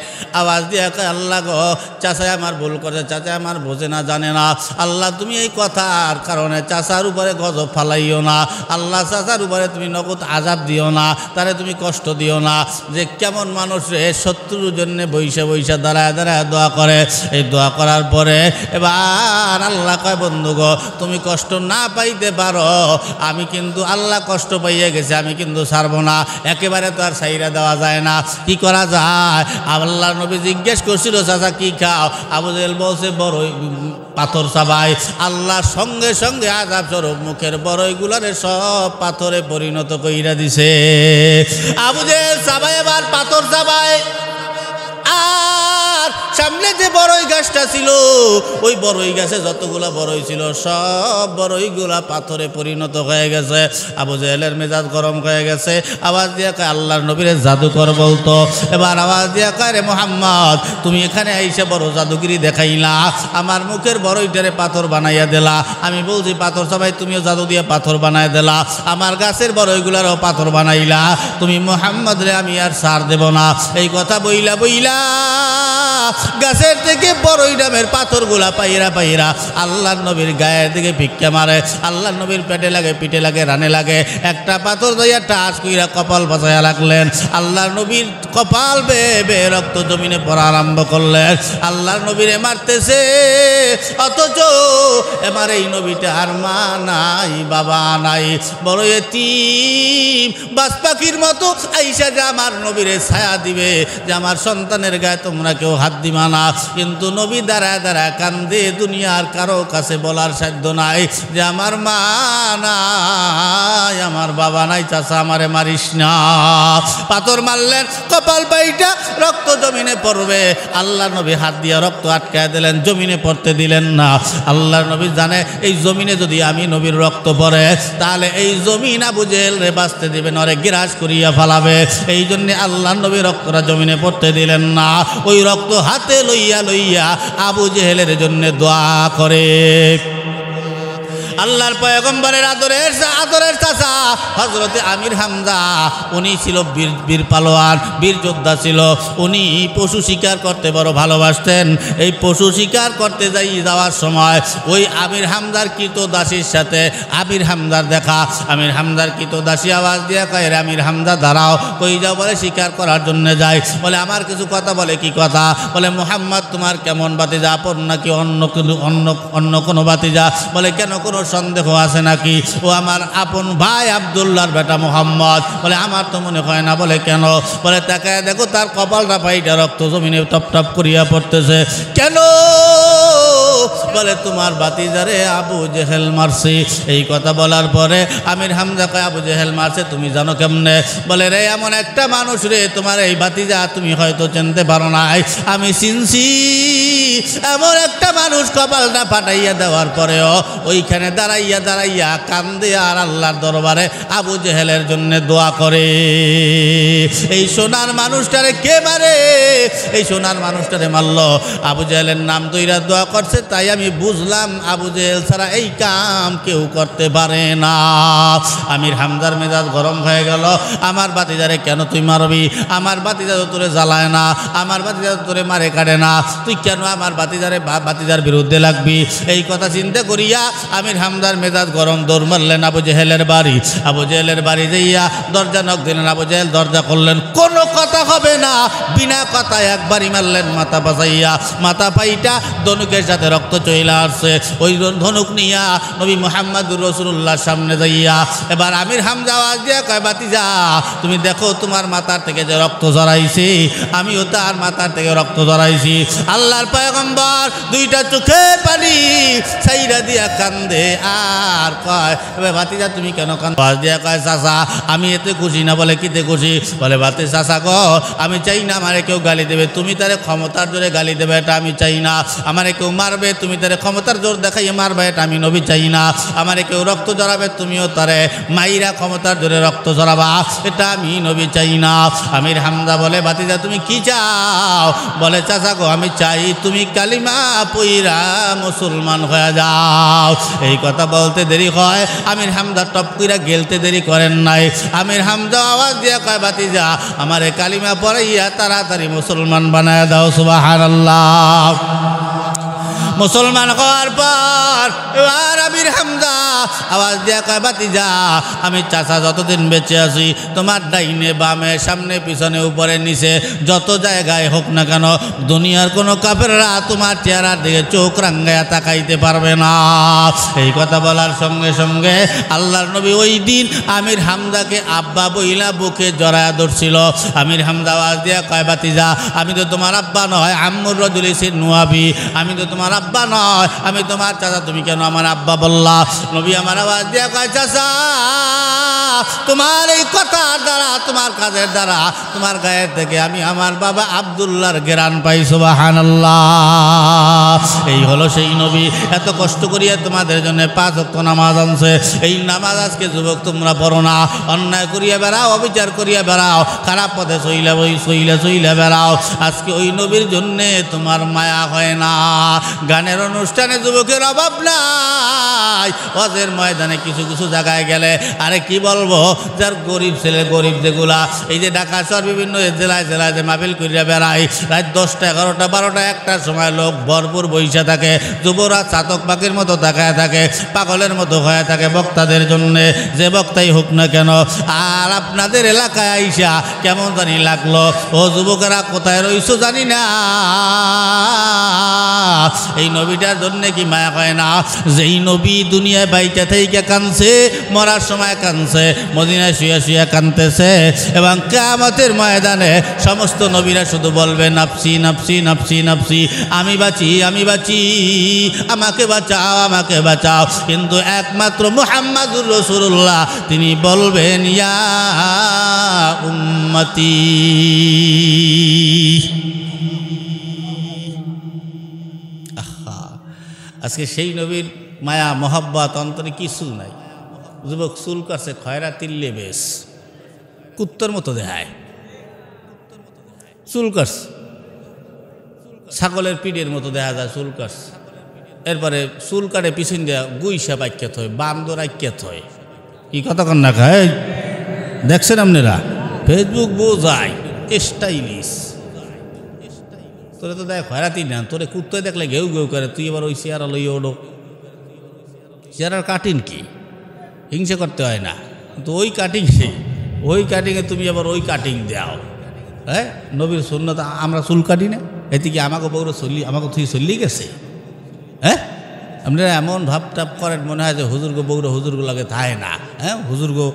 আওয়াজ দিয়ে কয় আল্লাহ গো চাচাই আমার ভুল করে, চাচা আমার বোঝে না জানে না, আল্লাহ তুমি এই কথার কারণে চাচার উপরে গজব ফালাইও না, আল্লাহ চাচার উপরে তুমি নগদ আজাব দিও না, তারে তুমি কষ্ট দিও না। যে কেমন মানুষ রে, শত্রুর জন্য বইসা দাঁড়ায় দোয়া করে। এই দোয়া করার পরে এবার আল্লাহ কয় বন্ধু গো তুমি কষ্ট না পাইতে পারো, আমি কিন্তু আল্লাহ কষ্ট পাইয়া গেছে, আমি কিন্তু ছাড়বো না, একেবারে তো আর ছাইরা দেওয়া যায় না। কি করা যায়? আল্লাহ নবী জিজ্ঞেস করছিল চাচা কি খাও? আবু জেহেল বলছে বড়ই পাথর চাবাই। আল্লাহ সঙ্গে সঙ্গে আযাব স্বরূপ মুখের বড়ইগুলারে সব পাথরে পরিণত কইরা দিছে। আবু জেহেল চাবাই, এবার পাথর চাবাই। আর সামনে যে বড়ই গাছটা ছিল, ওই বড়ই গাছে যতগুলা বড়ই ছিল সব বড়ইগুলা পাথরে পরিণত হয়ে গেছে। আবু জেহেলের মেজাজ গরম হয়ে গেছে। আওয়াজ দিয়া কয় আল্লাহর নবীরে জাদুকর বলতো। এবার আওয়াজ দিয়া কয় রে মুহাম্মদ তুমি এখানে আইসে বড় জাদুগিরি দেখাইলা, আমার মুখের বড়ইটারে পাথর বানাইয়া দিলা। আমি বলছি পাথর সবাই, তুমিও জাদু দিয়ে পাথর বানাই দিলা, আমার গাছের বড়ইগুলারও পাথর বানাইলা, তুমি মুহাম্মদ রে আমি আর ছাড় দেব না। এই কথা বইলা গাছের থেকে বড়ই ডামের পাথরগুলা পাইরা আল্লাহর নবীর গায়ের দিকে ভিক্ষা মারে। আল্লাহর নবীর পেটে লাগে, পিঠে লাগে, রানে লাগে। একটা পাথর দইয়া টাচ কইরা কপাল বাঁচাইয়া রাখলেন। আল্লাহর নবীর কপাল বেয়ে রক্ত জমিনে পড়া আরম্ভ করলেন। আল্লাহর নবীরে মারতেছে, অথচ এবার এই নবীটা আর মা নাই, বাবা নাই, বড় এতিম বাস পাখির মতো আইসা যে আমার নবীরে ছায়া দিবে, যে আমার সন্তানের গায়ে তোমরা কেউ হাত দিবা না। কিন্তু নবী দাঁড়ায় কান্দে, দুনিয়ার কারো কাছে বলার সাধ্য নাই যে আমার মা নাই, আমার বাবা নাই, চাচা আমারে মারিস না। পাথর মারলেন, কপাল বাইটা রক্ত জমিনে পড়বে। আল্লাহ নবী হাত দিয়ে রক্ত আটকায় দিলেন, জমিনে পড়তে দিলেন না। আল্লাহ নবী জানে এই জমিনে যদি আমি নবীর রক্ত পড়ে তাহলে এই জমিন আবু জেহেল রে বাঁচতে দিবে না, গ্রাস করিয়া ফালাবে। এই জন্য আল্লাহ নবী রক্তটা জমিনে পড়তে দিলেন না। ওই রক্ত হাতে লইয়া আবু জেহেলের জন্য দোয়া করে। আল্লাহর পয়গম্বরের আদরের চাচা হযরতে আমির হামজা, উনি ছিল বীর পালোয়ান, বীর যোদ্ধা ছিল। উনি পশু শিকার করতে বড় ভালোবাসতেন। এই পশু শিকার করতে যাওয়ার সময় ওই আমির হামজার কৃতদাসীর সাথে আমির হামজার দেখা। আমির হামজার কৃতদাসী আওয়াজ দিয়ে কয় রে আমির হামজা দাঁড়াও। কই যাও? বলে শিকার করার জন্য যাই। বলে আমার কিছু কথা। বলে কি কথা? বলে মুহাম্মদ তোমার কেমন ভাতিজা, আপন নাকি অন্য কোনো ভাতিজা? বলে কেন, কোনো সন্দেহ আছে নাকি? ও আমার আপন ভাই আব্দুল্লাহর বেটা মুহাম্মদ। বলে আমার তো মনে হয় না। বলে কেন? বলে তাকায় দেখো তার কপালটা পাইটা রক্ত জমিনে টপ করিয়া পড়তেছে। কেন? বলে তোমার ভাতিজারে আবু জেহেল মারছে। এই কথা বলার পরে আমির হামজা কয় আবু জেহেল মারছে তুমি জানো কেমনে? বলে রে এমন একটা মানুষ রে, তোমার এই ভাতিজা তুমি হয়তো চিনতে পারো নাই, আমি চিনছি। এমন একটা মানুষ কপালটা ফাটাইয়া দেওয়ার পরেও ওইখানে দাঁড়াইয়া কান্দে আর আল্লাহর দরবারে আবু জেহেলের জন্য দোয়া করে। এই সোনার মানুষটারে কে মারে? এই সোনার মানুষটারে মারল। আবু জেহেলের নাম দইরা দোয়া করছে, তাই আমি বুঝলাম আবু জেহেল ছাড়া এই কাম কেউ করতে পারে না। আমির হামজার মেজাজ গরম হয়ে গেল, আমার ভাতিজারে কেন তুই মারবি? আমার ভাতিজা তো তোরে জ্বালায় না, আমার ভাতিজা তো তোরে মারে কাটে না, তুই কেন আমার ভাতিজার বিরুদ্ধে লাগবি? এই কথা চিন্তা করিয়া আমির হামজার মেজাজ গরম, দৌড় মারলেন আবু জেহেলের বাড়ি। আবু জেহেলের বাড়ি যাইয়া দরজা নক দিলেন। আবু জেহেল দরজা করলেন, কোনো কথা হবে না, বিনা কথায় একবারই মারলেন মাথা বাঁচাইয়া। মাথা পাইটা ধনুকের সাথে রক্ত চইলা আসছে। ওই ধনুক নিয়া নবী মুহাম্মদুর রাসূলুল্লাহর সামনে যাইয়া এবার আমির হামজা আওয়াজ দিয়া কয়, বাতিজা তুমি দেখো তোমার মাথার থেকে যে রক্ত ঝরাইছে, আমিও তার মাথার থেকে রক্ত ঝরাইছি। আল্লাহর পয়গম্বর দুইটা চোখে পানি ছাইরা দিয়া কান্দে আর কয়, এবার বাতিজা তুমি কেন কান্দো? আওয়াজ দিয়া কয়, চাচা আমি এতে খুশি না। বলে কিতে খুশি? বলে বাতি চাচা গো, আমি চাই না আমারে কেউ গালি দেবে, তুমি তারে ক্ষমতার জোরে গালি দেবে, এটা আমি চাই না। আমারে কেউ মারবে, তুমি তারে ক্ষমতার জোর দেখাইয়ে মারবে, এটা আমি নবী চাই না। আমারে কেউ রক্ত ঝরাবে, তুমিও তারে মাইরা ক্ষমতার জোরে রক্ত ঝরাবা, এটা আমি নবী চাই না। আমির হামজা বলে, বাতিজা তুমি কি চাও? বলে চাচা গো, আমি চাই তুমি কালিমা পইরা মুসলমান হয়ে যাও। এই কথা বলতে দেরি হয়, আমির হামজা টপ কইরা গেলতে দেরি করেন নাই। আমির হামজা আওয়াজ দিয়া কয়, বাতিজা আমারে কালিমা পড়াইয়া তাড়াতাড়ি মুসলমান বানায় দাও। সুবহানাল্লাহ। মুসলমান হওয়ার পর এবার আমির হামজা আওয়াজ দিয়া কয়, বাতিজা আমি চাচা যতদিন বেঁচে আছি তোমার ডাইনে বামে সামনে পিছনে উপরে নিচে যত জায়গায় হোক না কেন দুনিয়ার কোনো কাফেররা তোমার চেহারার দিকে চোখ রাঙ্গায়া তাকাইতে পারবে না। এই কথা বলার সঙ্গে সঙ্গে আল্লাহর নবী ওই দিন আমির হামজাকে আব্বা বইলা বুকে জড়ায়া ধরছিল। আমির হামজা আওয়াজ দিয়া কয়, বাতিজা আমি তো তোমার আব্বা নয়, আম্মুর রাজুল নুয়াবি, আমি তো তোমার আব্বা নয়, আমি তোমার চাচা, তুমি কেন আমার আব্বা বললা? নবী আমার আওয়াজ দিয়া কয়, চাচা তোমার এই কথার দ্বারা, তোমার কাজের দ্বারা, তোমার গায়ের থেকে আমি আমার বাবা আব্দুল্লাহর ঘেরান পাই। সুবহানাল্লাহ। এই হলো সেই নবী, এত কষ্ট করিয়া তোমাদের জন্য 5 ওয়াক্ত নামাজ আনছে। এই নামাজ আজকে যুবক তোমরা পড়ো না, অন্যায় করিয়া বেড়াও, অবিচার করিয়া বেড়াও, খারাপ পথে চইলা বেড়াও। আজকে ওই নবীর জন্যে তোমার মায়া হয় না। গানের অনুষ্ঠানে যুবকের অভাব নাই, হজের ময়দানে কিছু কিছু জায়গায় গেলে আরে কি বলবো, যার গরিব ছেলে, গরিব যেগুলা এই যে ঢাকা শহর বিভিন্ন জেলায় জেলায় যে মাহফিল করিয়া বেড়ায়, রাত 10টা 11টা 12টা 1টার সময় লোক ভরপুর বইসা থাকে, যুবরা চাতক পাখির মতো তাকায় থাকে, পাগলের মতো হয়ে থাকে বক্তাদের জন্যে, যে বক্তাই হোক না কেন। আর আপনাদের এলাকায় আইসা কেমন জানি লাগলো, ও যুবকেরা কোথায় রইছো জানি না, এই নবীটার জন্য কি মায়া হয় না? যেই নবী দুনিয়ায় বাইতে থেকে কানছে, মরার সময় কানছে, মদিনায় শুয়ে শুয়ে কানতেছে, এবং কিয়ামতের ময়দানে সমস্ত নবীরা শুধু বলবে নাফসি নাফসি নাফসি নাফসি, আমি বাঁচি আমি বাঁচি, আমাকে বাঁচাও আমাকে বাঁচাও। কিন্তু একমাত্র মুহাম্মাদুর রাসূলুল্লাহ তিনি বলবেন ইয়া উম্মতি। আজকে সেই নবীর মায়া মহব্বত অন্তরে কিছু নাই। যুবক চুল কাছে খয়রাতির লেবেস, কুত্তর মতো দেখায় চুল কাছ, ছাগলের পিঠের মতো দেখা যায় চুল কাছ। এরপরে চুল কাটে পিছন দেওয়া গুইসা বাক্যাত হয়, বান্দর আক্যাত হয়। কি কথা কন না খায় দেখছেন আপনারা? ফেসবুক বোঝায় স্টাইলিশ, তোরে তো দেখ খয়রাতি না, তোরে কুত্তয় দেখলে ঘেউ ঘেউ করে, তুই এবার ওই চেয়ারা লইয়ে ওঠো। চেয়ারার কাটিং কি হিংসে করতে হয় না, কিন্তু ওই কাটিংয়ে তুমি আবার ওই কাটিং দাও। হ্যাঁ, নবীর সুন্নাত আমরা চুল কাটি না, এতে কি আমাকে বউরা আমাকে তুই চললি গেছে? হ্যাঁ, আপনারা এমন ভাবটাপ করেন মনে হয় যে হুজুরগো বউরা হুজুরগো লাগে থাকে না। হ্যাঁ, হুজুরগো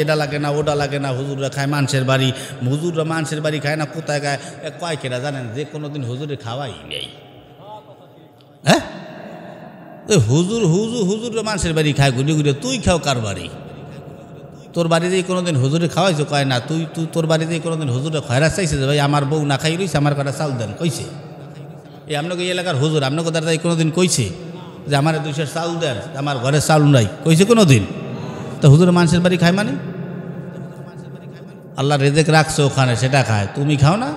এটা লাগে না ওটা লাগে না, হুজুররা খায় মানুষের বাড়ি, হুজুররা মানুষের বাড়ি খায় না, কোথায় খায় কয় কেনা জানেন যে কোনো দিন হুজুরে খাওয়াই নেই। হ্যাঁ, হুজুররা মানুষের বাড়ি খায় ঘুরে ঘুরে, তুই খাও কার বাড়ি? তোর বাড়িতেই কোনো দিন হুজুরে খাওয়াইছো? কয় না। তুই তোর বাড়িতেই কোনো দিন হুজুরে খয়রা চাইছে যে ভাই আমার বউ না খাই রয়েছে, আমার কটা চাল দেন? কইছে? এই আপনাকে এই এলাকার হুজুর আপনাকে দ্বারা কোনো দিন কইছে যে আমার 200 চাল দেন, আমার ঘরে চাল নাই? কইছে কোনো দিন? তো হুজুরে মানুষের বাড়ি খায় মানে আল্লাহ রেজেক রাখছে ওখানে, সেটা খায়, তুমি খাও না?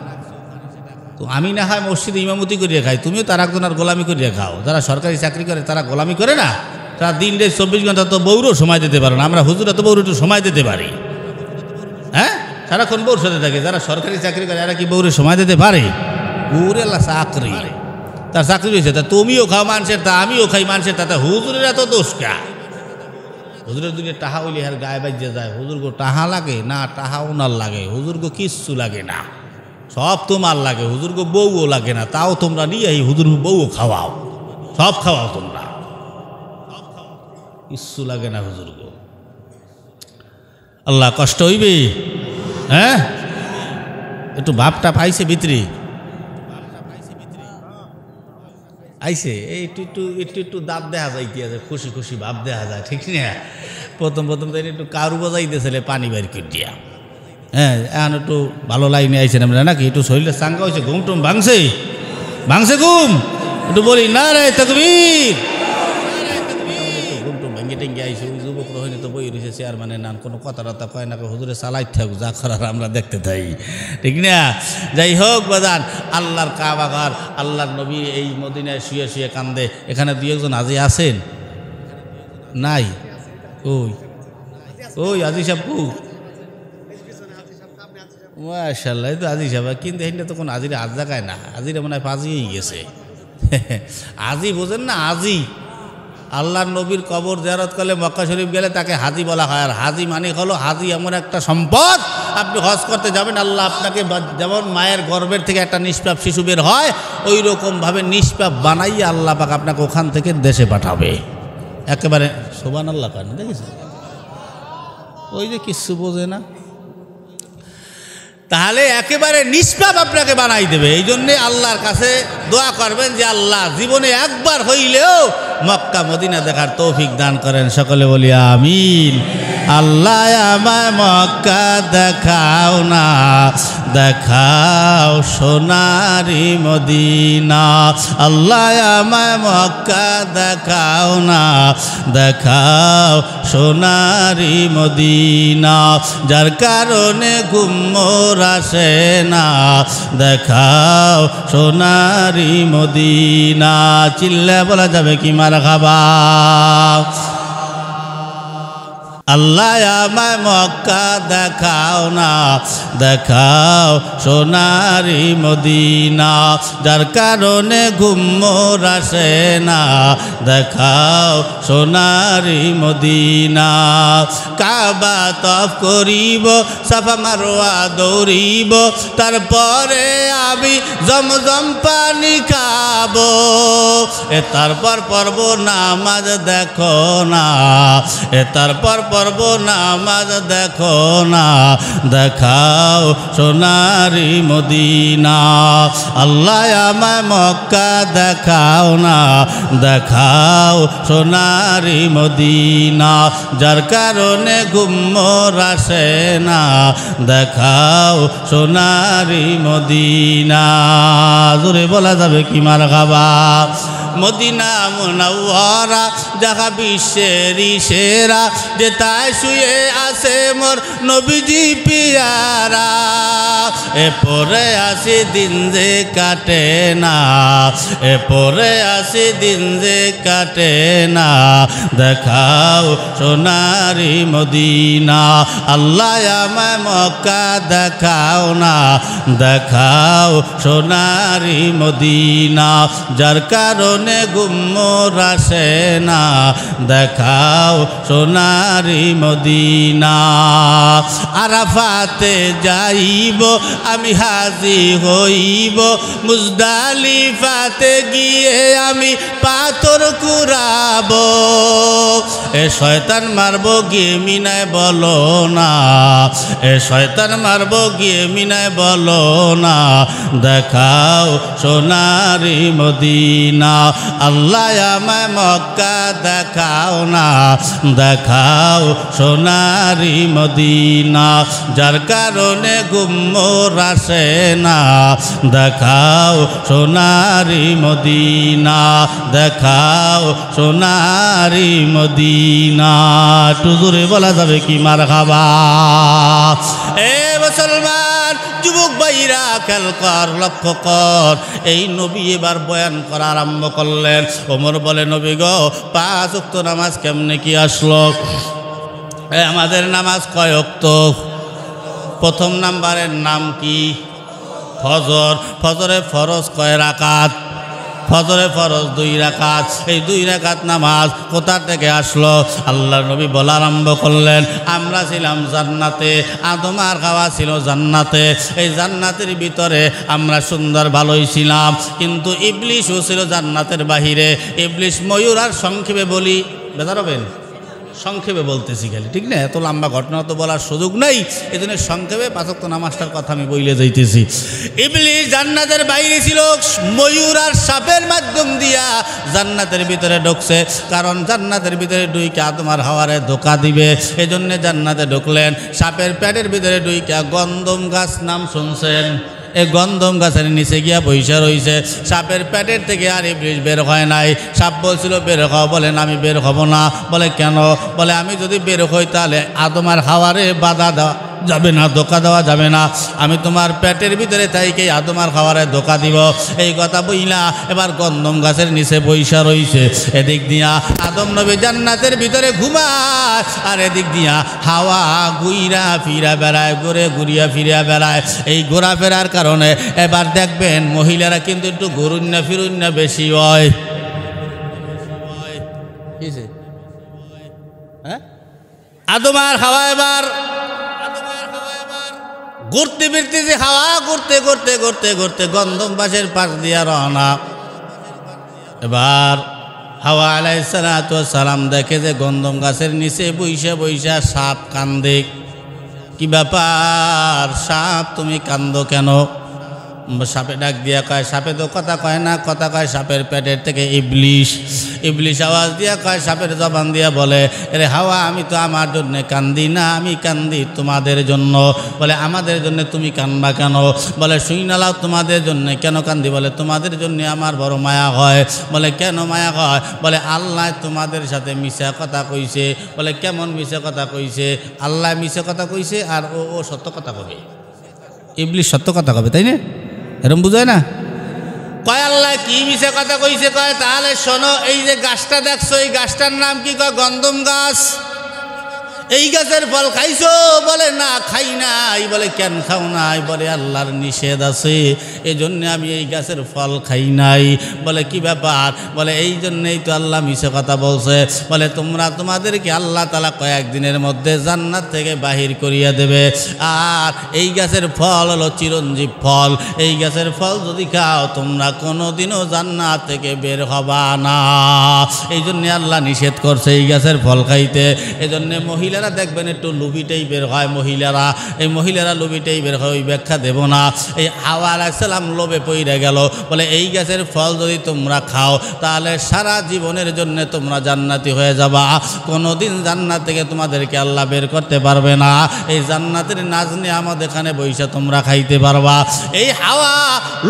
তো আমি না হয় মসজিদে ইমামতি করিয়া খাই, তুমিও তার একজনের গোলামি করিয়া খাও। যারা সরকারি চাকরি করে তারা গোলামি করে না, তারা দিন রাত 24 ঘন্টা তো বউরও সময় দিতে পারে না। আমরা হুজুরা তো বউর একটু সময় দিতে পারি, হ্যাঁ, সারাক্ষণ বউর সাথে থাকে। যারা সরকারি চাকরি করে এরা কি বউরে সময় দিতে পারে? বউরে আল্লাহ চাকরি, তার চাকরি হয়েছে, তা তুমিও খাও মানুষের, তা আমিও খাই মানুষের, তাতে হুজুরের এত দোষ কা? হুজুরের দুনিয়া টাহা হইলে আর গায়ে বাজিয়ে যায়। হুজুরগো টাহা লাগে না? টাহা ওনার লাগে, হুজুরগো কিচ্ছু লাগে না, সব তোমার লাগে। হুজুরগো বউও লাগে না, তাও তোমরা নিয়ে এই হুজুর বউও খাওয়াও, সব খাওয়াও তোমরা, কিচ্ছু লাগে না হুজুরগো। আল্লাহ কষ্ট হইবে, হ্যাঁ? একটু ভাবটা পাইছে ভিতরে আইসে, এই একটু দাঁত দেখা যায়, কি আছে, খুশি খুশি ভাব দেখা যায়, ঠিক না? প্রথম তো একটু কারু বাজাইতেছিলে পানি বাইর করে দিয়া, হ্যাঁ, এখন একটু ভালো লাইনে আইছেন আমরা নাকি? একটু শরীরে চাঙ্গা হয়েছে, ঘুম টুম ভাঙছে ঘুম, একটু বলি না রে তাকবীর, ঘুম টুম ভেঙে টেঙ্গে আইসে। ওই যুবক রহিনী তো বই রয়েছে চেয়ারম্যানে, নান কোনো কথা টথা কয় না, হুজুরে চালাই থাক, যা করার আমরা দেখতে থাই, ঠিক না? যাই হোক বাজান, আল্লাহর কাবাঘর, আল্লাহর নবী এই মদিনায় শুয়ে শুয়ে কান্দে। এখানে দুই একজন আজি আছেন নাই? ওই আজি সাহেব কু? মাশাআল্লাহ, এই তো আজি সাহেব, কিন্তু এখানে তো কোনো আজিরে আজ জায়গায় না, আজিরে মনে হয় পাজিয়েই গেছে। আজি বোঝেন না? আজি আল্লাহর নবীর কবর জিয়ারত করলে, মক্কা শরীফ গেলে তাকে হাজি বলা হয়। আর হাজি মানে হলো, হাজি এমন একটা সম্পদ, আপনি হজ করতে যাবেন, আল্লাহ আপনাকে যেমন মায়ের গর্ভের থেকে একটা নিষ্পাপ শিশু বের হয়, ওই রকমভাবে নিষ্পাপ বানাইয়ে আল্লাহ পাক আপনাকে ওখান থেকে দেশে পাঠাবে একেবারে। সুবহানাল্লাহ, কারণ দেখেছেন ওই যে কিচ্ছু বোঝে না, তাহলে একেবারে নিষ্পাপ আপনাকে বানাই দেবে। এই জন্যে আল্লাহর কাছে দোয়া করবেন যে আল্লাহ জীবনে একবার হইলেও মক্কা মদিনা দেখার তৌফিক দান করেন। সকলে বলি আমিন। আল্লাহ আমায় মক্কা দেখাও না, দেখাও সোনারি মদিনা। আল্লাহ আমায় মক্কা দেখাও না, দেখাও সোনারি মদিনা। যার কারণে ঘুমোর আসে না, দেখাও সোনারি মদিনা। চিল্লা বলা যাবে কি মারহাবা? আল্লাহ আমায় মক্কা দেখাও না, দেখাও সোনারি মদিনা। যার কারণে ঘুমোর আসে না, দেখাও সোনারি মদিনা। কাবা তফ করিব, সাফা মারওয়া দৌড়িব, তারপরে আমি জমজম পানি খাবো। তারপর পর্ব নামাজ দেখো না, তারপর পর্ব নামাজ দেখো না, দেখাও সোনারি মদিনা। আল্লাহ আমায় মক্কা দেখাও না, দেখাও সোনারি মদিনা। যার কারণে ঘুমোর আসে না, দেখাও সোনারি মদিনা। জোরে বলা যাবে কি মারহাবা? মদিনা মুনাওয়ারা যাহা বিশ্বেরই সেরা, যেথায় শুয়ে আছে মোর নবীজি পিয়ারা। পরে আসি দিন যে কাটে না, পরে আসি দিন যে কাটে না, দেখাও সোনারি মদিনা। আল্লাহ আমায় মক্কা দেখাও না, দেখাও সোনারি মদিনা। যার কারণে ঘুমোর আসে না, দেখাও সোনারি মদিনা। আরাফাতে যাইব আমি হাজি হইব, মুজদালিফাতে গিয়ে আমি পাথর কুড়াবো। শয়তান মারবো গিয়ে মিনায় বলো না, শয়তান মারবো গিয়ে মিনায় বলো না, দেখাও সোনারি মদিনা। আল্লাহ আমায় মক্কা দেখাও না, দেখাও সোনারি মদিনা। যার কারণে ঘুমোর আসে না, দেখাও সোনারি মদিনা, দেখাও সোনারি মদিনা। একটু জোরে বলা যাবে কি মারহাবা? এ মুসলমান যুবক ভাইরা খেয়াল কর, লক্ষ্য কর, এই নবী এবার বয়ান করা আরম্ভ করলেন। ওমর বলে, নবী গো, 5 ওয়াক্ত নামাজ কেমনে কি আসলো? আমাদের নামাজ কয় ওয়াক্ত? প্রথম নাম্বারের নাম কি? ফজর। ফজরে ফরজ কয় রাকাত? ফজরে ফরজ 2 রাকাত। এই 2 রাকাত নামাজ কোথা থেকে আসলো? আল্লাহর নবী বলা আরম্ভ করলেন, আমরা ছিলাম জান্নাতে, আদম আর হাওয়া ছিল জান্নাতে। এই জান্নাতের ভিতরে আমরা সুন্দর ভালোই ছিলাম, কিন্তু ইবলিশও ছিল জান্নাতের বাহিরে। ইবলিশ ময়ূর। আর সংক্ষেপে বলি, বেজার হবেন, সংক্ষেপে বলতেছি খালি, ঠিক না? এত লম্বা ঘটনা তো বলার সুযোগ নেই, এই জন্য সংক্ষেপে 5 ওয়াক্ত নামাজটার কথা আমি বইলে যাইতেছি। ইবলিশ জান্নাতের বাইরে ছিল, ময়ূর আর সাপের মাধ্যম দিয়া জান্নাতের ভিতরে ঢুকছে। কারণ জান্নাতের ভিতরে ঢুইকা আদম আর হাওয়ারে ধোঁকা দিবে, এই জন্যে জান্নাতে ঢুকলেন। সাপের পেটের ভিতরে ঢুইকা গন্ধম গাছ নাম শুনছেন? এই গন্ধম গাছের নিচে গিয়া বৈশা রইছে। সাপের পেটের থেকে আর ইবলিশ বের হয় নাই। সাপ বলছিল বের হও, বলেন আমি বের হব না। বলে কেন? বলে আমি যদি বের হই তাহলে আদম আর হাওয়ারে বাধা দেওয়া যাবে না, ধোকা দেওয়া যাবে না। আমি তোমার পেটের ভিতরে তাইকে আদম আর হাওয়ারে ধোকা দিব। এই কথা বইলা এবার গন্ধম গাছের নিচে বৈশা রইছে। এদিক দিয়া আদম নবী জান্নাতের ভিতরে ঘুমায়, আর এদিক দিয়া হাওয়া ঘুইরা ফিরা বেড়ায়, ঘুরিয়া ফিরিয়া বেড়ায়। এই ঘোরাফেরার কারণে এবার দেখবেন মহিলারা কিন্তু একটু ঘুরুন্না ফিরুন্না বেশি হয়। হ্যাঁ, আদম আর হাওয়া এবার ঘুরতে ফিরতেছে। হাওয়া ঘুরতে ঘুরতে ঘুরতে ঘুরতে গন্ধম গাছের পাশ দিয়া রওনা। এবার হাওয়া আলাইহিস সালাম দেখে যে গন্ধম গাছের নিচে বইসা বইসা সাপ কান্দে। কি ব্যাপার সাপ, তুমি কান্দো কেন? সাপে ডাক দিয়া কয়, সাপে তো কথা কয় না, কথা কয় সাপের পেটের থেকে ইবলিশ। ইবলিশ আওয়াজ দিয়া কয়, সাপের জবান দিয়া বলে, আরে হাওয়া, আমি তো আমার জন্য কান্দি না, আমি কান্দি তোমাদের জন্য। বলে আমাদের জন্য তুমি কান্দবা কেন? বলে শুই নালাও, তোমাদের জন্য কেন কান্দি? বলে তোমাদের জন্য আমার বড় মায়া হয়। বলে কেন মায়া হয়? বলে আল্লাহ তোমাদের সাথে মিশা কথা কইছে। বলে কেমন মিশা কথা কইছে? আল্লাহ মিশা কথা কইছে আর ও সত্য কথা কবে। ইবলিশ সত্য কথা কবে, তাই না? এরম বুঝায় না? কয় আল্লাহ কি মিশা কথা কইছে? কয় তাহলে শোনো, এই যে গাছটা দেখছো, এই গাছটার নাম কি? কয় গন্ধম গাছ। এই গাছের ফল খাইছো? বলে না, খাই নাই। বলে কেন খাও নাই? বলে আল্লাহর নিষেধ আছে, এই জন্যে আমি এই গাছের ফল খাই নাই। বলে কি ব্যাপার? বলে এই জন্যেই তো আল্লাহ মিশে কথা বলছে। বলে তোমরা তোমাদেরকে আল্লাহ তাআলা কয়েকদিনের মধ্যে জান্নাত থেকে বাহির করিয়া দেবে, আর এই গাছের ফল হলো চিরঞ্জীব ফল। এই গাছের ফল যদি খাও তোমরা কোনোদিনও জান্নাত থেকে বের হবা না। এই জন্যে আল্লাহ নিষেধ করছে এই গাছের ফল খাইতে। এই জন্যে মহিলারা দেখবেন একটু লুবিটাই বের হয়। মহিলারা লুবিটাই বের হয়, ওই ব্যাখ্যা দেব না। এই হাওয়া আলাইহিস সালাম লোভে পইরা গেল। বলে এই গাছের ফল যদি তোমরা খাও তাহলে সারা জীবনের জন্য তোমরা জান্নাতি হয়ে যাবা, কোনোদিন জান্নাত থেকে তোমাদেরকে আল্লাহ বের করতে পারবে না। এই জান্নাতের নাজ নিয়ামত এখানে বইসা তোমরা খাইতে পারবা। এই হাওয়া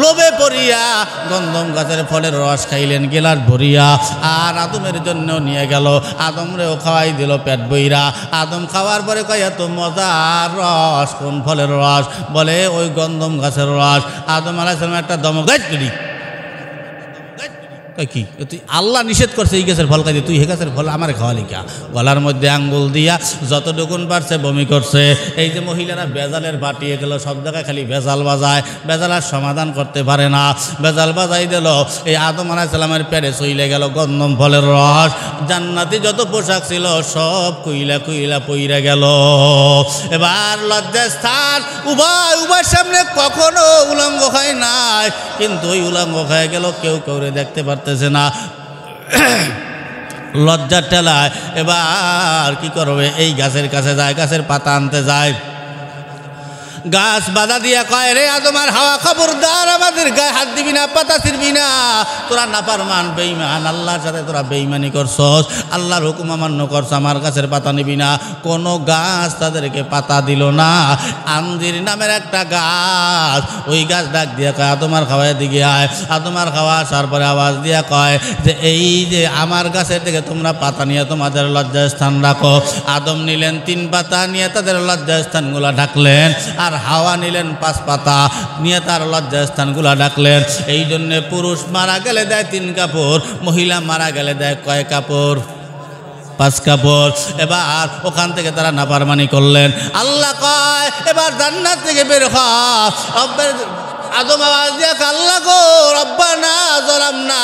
লোভে পড়িয়া গন্ধম গাছের ফলের রস খাইলেন গেলাস ভরিয়া, আর আদমের জন্য নিয়ে গেল। আদমরেও খাওয়াই দিল পেট বইরা। আদম খাওয়ার পরে কয় এত মজার রস, কোন ফলের রস? বলে ওই গন্ধম গাছের রস। আদম আলাইহিস সালাম একটা দমক দিল। কি তুই আল্লাহ নিষেধ করছে এই গাছের ফল খাইতে, তুই হে গাছের ফল আমার খাওয়ালি কা? গলার মধ্যে আঙ্গুল দিয়া যতটুকুন পারছে বমি করছে। এই যে মহিলারা ভেজালের পাঠিয়ে গেল, সব জায়গায় খালি ভেজাল বাজায়, ভেজালার সমাধান করতে পারে না, ভেজাল বাজাই দিল। এই আদম আলাইহিস সালামের পেটে চইলে গেল গন্ধম ফলের রস। জান্নাতি যত পোশাক ছিল সব কুইলা কুইলা পইরা গেল। এবার লজ্জাস্থান উভয় সামনে কখনো উলঙ্গ হয় নাই, কিন্তু ওই উলঙ্গ হয়ে গেল, কেউ কেউরে দেখতে পারতেছে না, লজ্জার ঠেলায়। এবার কি করবে? এই গাছের কাছে যায়, গাছের পাতা আনতে যায়। গাছ বাধা দিয়া কয়, রে আদম আর হাওয়া, খবরদার আমাদের গায়ে হাত দিবি না, পাতা ছিড়বি না। তোরা নাফরমান বেঈমান, আল্লাহর সাথে তোরা বেঈমানি করছস, আল্লাহর হুকুম অমান্য করছ, আমার গাছের পাতা নিবি না। কোনো গাছ তাদেরকে পাতা দিল না। আঞ্জির নামের একটা গাছ, ওই গাছ ডাক দিয়ে কয় আদমার খাওয়ায় দিকে আয়। আদমার খাওয়া আসার পরে আওয়াজ দিয়া কয় যে এই যে আমার গাছের থেকে তোমরা পাতা নিয়ে তোমাদের লজ্জাস্থান রাখো। আদম নিলেন 3 পাতা নিয়ে তাদের লজ্জাস্থানগুলা ঢাকলেন, আর হাওয়া নিলেন 5 পাতা নিয়ে তার লজ্জাস্থানগুলা ঢাকলেন। এই জন্যে পুরুষ মারা গেলে দেয় 3 কাপড়, মহিলা মারা গেলে দেয় কয় কাপড়? 5 কাপড়। এবার ওখান থেকে তারা নাফরমানি করলেন। আল্লাহ কয় এবার জান্নাত থেকে বের হ। আদম আওয়াজ দিয়ে আল্লাহ গো রব্বানা যালামনা।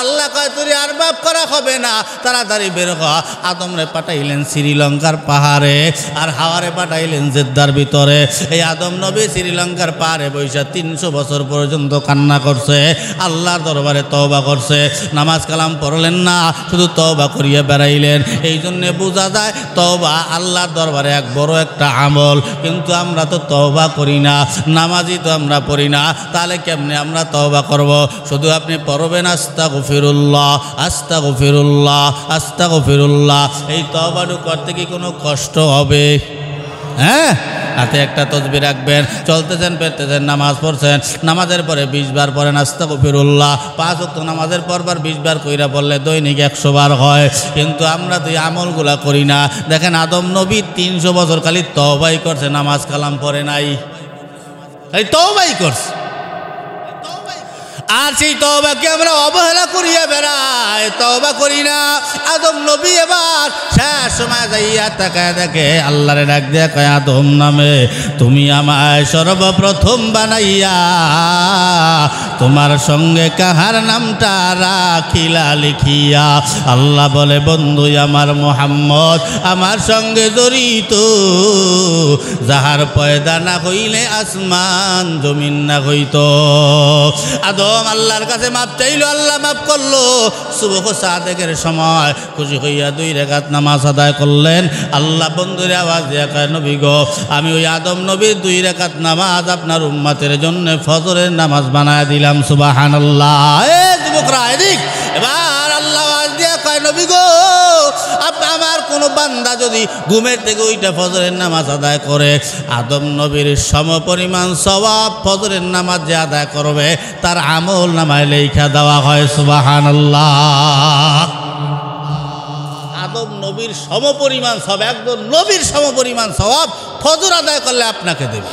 আল্লাহ কয় তোর আর বাপ করা হবে না, তাড়াতাড়ি বের হ। আদমরে পাঠাইলেন শ্রীলঙ্কার পাহাড়ে, আর হাওয়ারে পাঠাইলেন জেদ্দার ভিতরে। এই আদম নবী শ্রীলঙ্কার পাহাড়ে বৈশা 300 বছর পর্যন্ত কান্না করছে, আল্লাহর দরবারে তওবা করছে। নামাজ কালাম পড়লেন না, শুধু তওবা করিয়া বেড়াইলেন। এই জন্যে বোঝা যায় তওবা আল্লাহর দরবারে এক বড় একটা আমল। কিন্তু আমরা তো তওবা করি না, নামাজই তো আমরা পড়ি না, তাহলে কেমনে আমরা তওবা করব? শুধু আপনি পড়বেন আস্তাগফিরুল্লাহ আস্তাগফিরুল্লাহ আস্তাগফিরুল্লাহ। এই তওবাটু করতে কি কোনো কষ্ট হবে? হ্যাঁ, হাতে একটা তসবিহ রাখবেন, চলতেছেন ফিরতেছেন, নামাজ পড়ছেন, নামাজের পরে 20 বার পড়েন আস্তাগফিরুল্লাহ। 5 ওয়াক্ত নামাজের পরবার 20 বার কইরা পড়লে দৈনিক 100 বার হয়। কিন্তু আমরা তো এই আমলগুলা করি না। দেখেন আদম নবী 300 বছর খালি তওবাই করছে, নামাজ কালাম পড়ে নাই, এই তওবাই করছে। আর সেই তওবাকে আমরা অবহেলা করিয়া বেড়াই, তওবা করি না। আদম নবী এবার শেষ সময় যাইয়া তাকায় দেখে আল্লাহরে ডাক দিয়া কয় আদম নামে তুমি আমায় সর্বপ্রথম বানাইয়া তোমার সঙ্গে কাহার নামটা রাখিলা লিখিয়া? আল্লাহ বলে বন্ধু আমার মুহাম্মদ আমার সঙ্গে জড়িত, যাহার পয়দা না হইলে আসমান জমিন না হইত। আদম আল্লাহর কাছে মাপ চাইল, আল্লাহ মাপ করলো। সুবহ সাদেকের সময় খুশি হইয়া 2 রাকাত নামাজ আদায় করলেন। আল্লাহ বন্ধুরে আওয়াজ দিয়া কয় নবী গো, আমি ওই আদম নবীর 2 রাকাত নামাজ আপনার উম্মতের জন্য ফজরের নামাজ বানায় দিলাম। সুবহানাল্লাহ। এ যুবকরা এদিক। এবার আল্লাহ আওয়াজ দিয়া কয় নবী গো, আমার কোনো বান্দা যদি ঘুমের থেকে ওইটা ফজরের নামাজ আদায় করে, আদম নবীর সমপরিমাণ সওয়াব ফজরের নামাজ যে আদায় করবে তার আমল নামায় লেখা দেওয়া হয়। সুবহানাল্লাহ। আদম নবীর সমপরিমাণ সওয়াব, একদম নবীর সমপরিমাণ সওয়াব ফজর আদায় করলে আপনাকে দেবে।